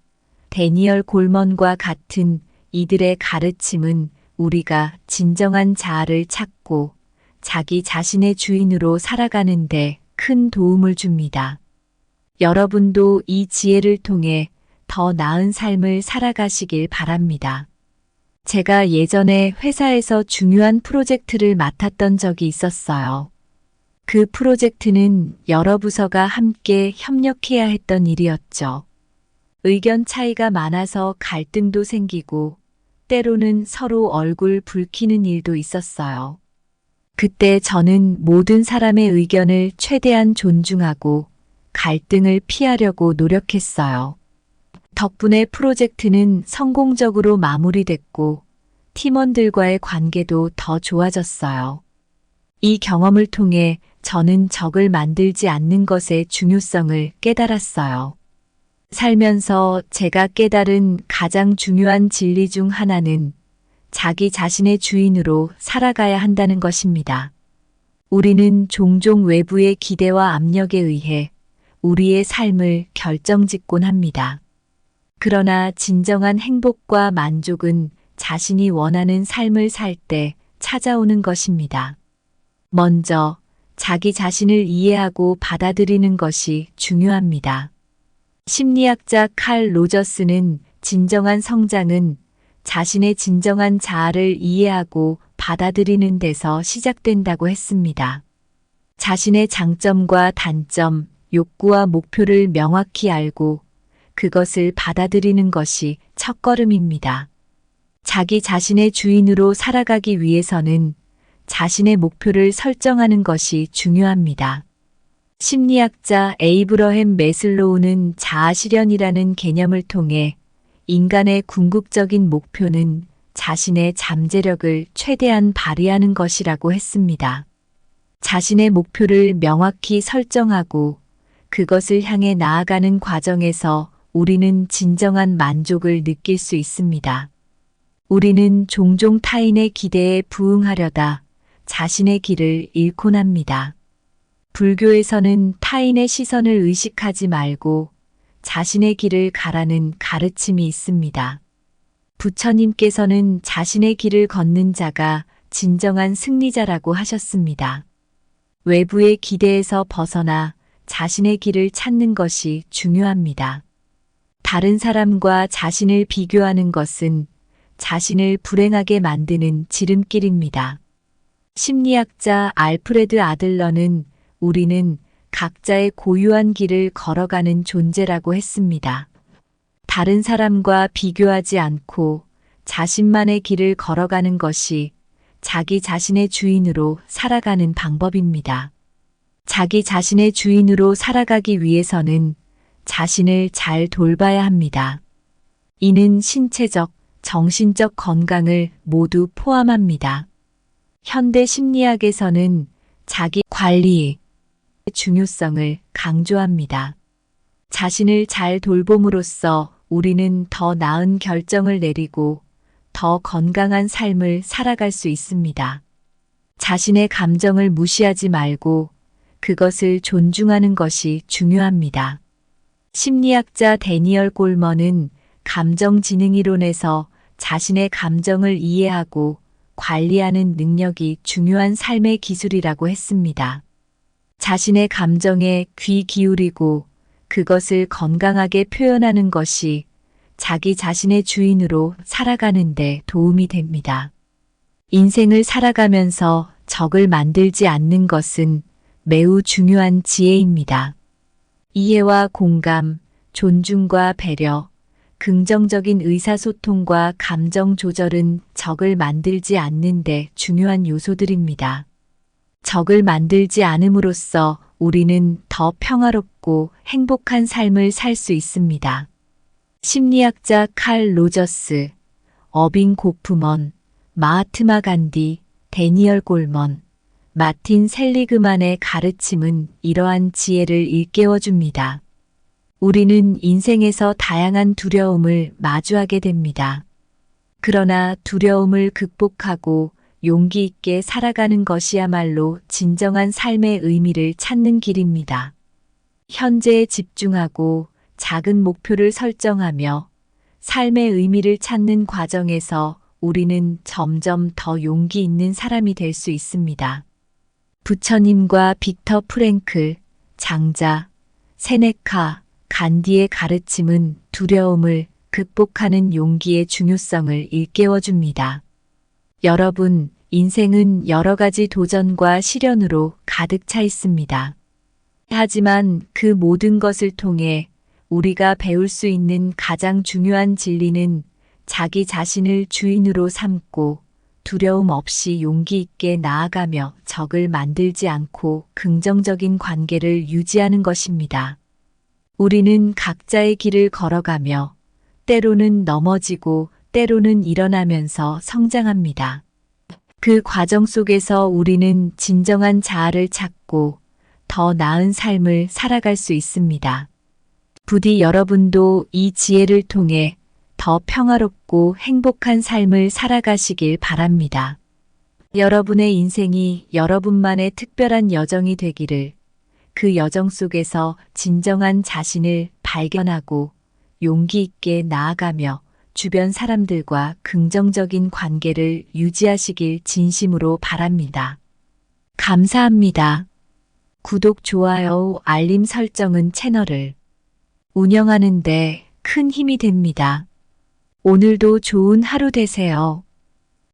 데니얼 골먼과 같은 이들의 가르침은 우리가 진정한 자아를 찾고 자기 자신의 주인으로 살아가는데 큰 도움을 줍니다. 여러분도 이 지혜를 통해 더 나은 삶을 살아가시길 바랍니다. 제가 예전에 회사에서 중요한 프로젝트를 맡았던 적이 있었어요. 그 프로젝트는 여러 부서가 함께 협력해야 했던 일이었죠. 의견 차이가 많아서 갈등도 생기고 때로는 서로 얼굴 붉히는 일도 있었어요. 그때 저는 모든 사람의 의견을 최대한 존중하고 갈등을 피하려고 노력했어요. 덕분에 프로젝트는 성공적으로 마무리됐고 팀원들과의 관계도 더 좋아졌어요. 이 경험을 통해 저는 적을 만들지 않는 것의 중요성을 깨달았어요. 살면서 제가 깨달은 가장 중요한 진리 중 하나는 자기 자신의 주인으로 살아가야 한다는 것입니다. 우리는 종종 외부의 기대와 압력에 의해 우리의 삶을 결정짓곤 합니다. 그러나 진정한 행복과 만족은 자신이 원하는 삶을 살 때 찾아오는 것입니다. 먼저 자기 자신을 이해하고 받아들이는 것이 중요합니다. 심리학자 칼 로저스는 진정한 성장은 자신의 진정한 자아를 이해하고 받아들이는 데서 시작된다고 했습니다. 자신의 장점과 단점, 욕구와 목표를 명확히 알고 그것을 받아들이는 것이 첫걸음입니다. 자기 자신의 주인으로 살아가기 위해서는 자신의 목표를 설정하는 것이 중요합니다. 심리학자 에이브러햄 매슬로우는 자아실현이라는 개념을 통해 인간의 궁극적인 목표는 자신의 잠재력을 최대한 발휘하는 것이라고 했습니다. 자신의 목표를 명확히 설정하고 그것을 향해 나아가는 과정에서 우리는 진정한 만족을 느낄 수 있습니다. 우리는 종종 타인의 기대에 부응하려다 자신의 길을 잃곤 합니다. 불교에서는 타인의 시선을 의식하지 말고 자신의 길을 가라는 가르침이 있습니다. 부처님께서는 자신의 길을 걷는 자가 진정한 승리자라고 하셨습니다. 외부의 기대에서 벗어나 자신의 길을 찾는 것이 중요합니다. 다른 사람과 자신을 비교하는 것은 자신을 불행하게 만드는 지름길입니다. 심리학자 알프레드 아들러는 우리는 각자의 고유한 길을 걸어가는 존재라고 했습니다. 다른 사람과 비교하지 않고 자신만의 길을 걸어가는 것이 자기 자신의 주인으로 살아가는 방법입니다. 자기 자신의 주인으로 살아가기 위해서는 자신을 잘 돌봐야 합니다. 이는 신체적, 정신적 건강을 모두 포함합니다. 현대 심리학에서는 자기 관리의 중요성을 강조합니다. 자신을 잘 돌봄으로써 우리는 더 나은 결정을 내리고 더 건강한 삶을 살아갈 수 있습니다. 자신의 감정을 무시하지 말고 그것을 존중하는 것이 중요합니다. 심리학자 데니얼 골먼은 감정지능이론에서 자신의 감정을 이해하고 관리하는 능력이 중요한 삶의 기술이라고 했습니다. 자신의 감정에 귀 기울이고 그것을 건강하게 표현하는 것이 자기 자신의 주인으로 살아가는 데 도움이 됩니다. 인생을 살아가면서 적을 만들지 않는 것은 매우 중요한 지혜입니다. 이해와 공감, 존중과 배려, 긍정적인 의사소통과 감정 조절은 적을 만들지 않는 데 중요한 요소들입니다. 적을 만들지 않음으로써 우리는 더 평화롭고 행복한 삶을 살 수 있습니다. 심리학자 칼 로저스, 어빙 고프먼, 마하트마 간디, 데니얼 골먼, 마틴 셀리그만의 가르침은 이러한 지혜를 일깨워줍니다. 우리는 인생에서 다양한 두려움을 마주하게 됩니다. 그러나 두려움을 극복하고 용기 있게 살아가는 것이야말로 진정한 삶의 의미를 찾는 길입니다. 현재에 집중하고 작은 목표를 설정하며 삶의 의미를 찾는 과정에서 우리는 점점 더 용기 있는 사람이 될 수 있습니다. 부처님과 빅터 프랭클, 장자, 세네카, 간디의 가르침은 두려움을 극복하는 용기의 중요성을 일깨워줍니다. 여러분, 인생은 여러 가지 도전과 시련으로 가득 차 있습니다. 하지만 그 모든 것을 통해 우리가 배울 수 있는 가장 중요한 진리는 자기 자신을 주인으로 삼고 두려움 없이 용기 있게 나아가며 적을 만들지 않고 긍정적인 관계를 유지하는 것입니다. 우리는 각자의 길을 걸어가며 때로는 넘어지고 때로는 일어나면서 성장합니다. 그 과정 속에서 우리는 진정한 자아를 찾고 더 나은 삶을 살아갈 수 있습니다. 부디 여러분도 이 지혜를 통해 더 평화롭고 행복한 삶을 살아가시길 바랍니다. 여러분의 인생이 여러분만의 특별한 여정이 되기를, 그 여정 속에서 진정한 자신을 발견하고 용기 있게 나아가며 주변 사람들과 긍정적인 관계를 유지하시길 진심으로 바랍니다. 감사합니다. 구독, 좋아요, 알림 설정은 채널을 운영하는 데 큰 힘이 됩니다. 오늘도 좋은 하루 되세요.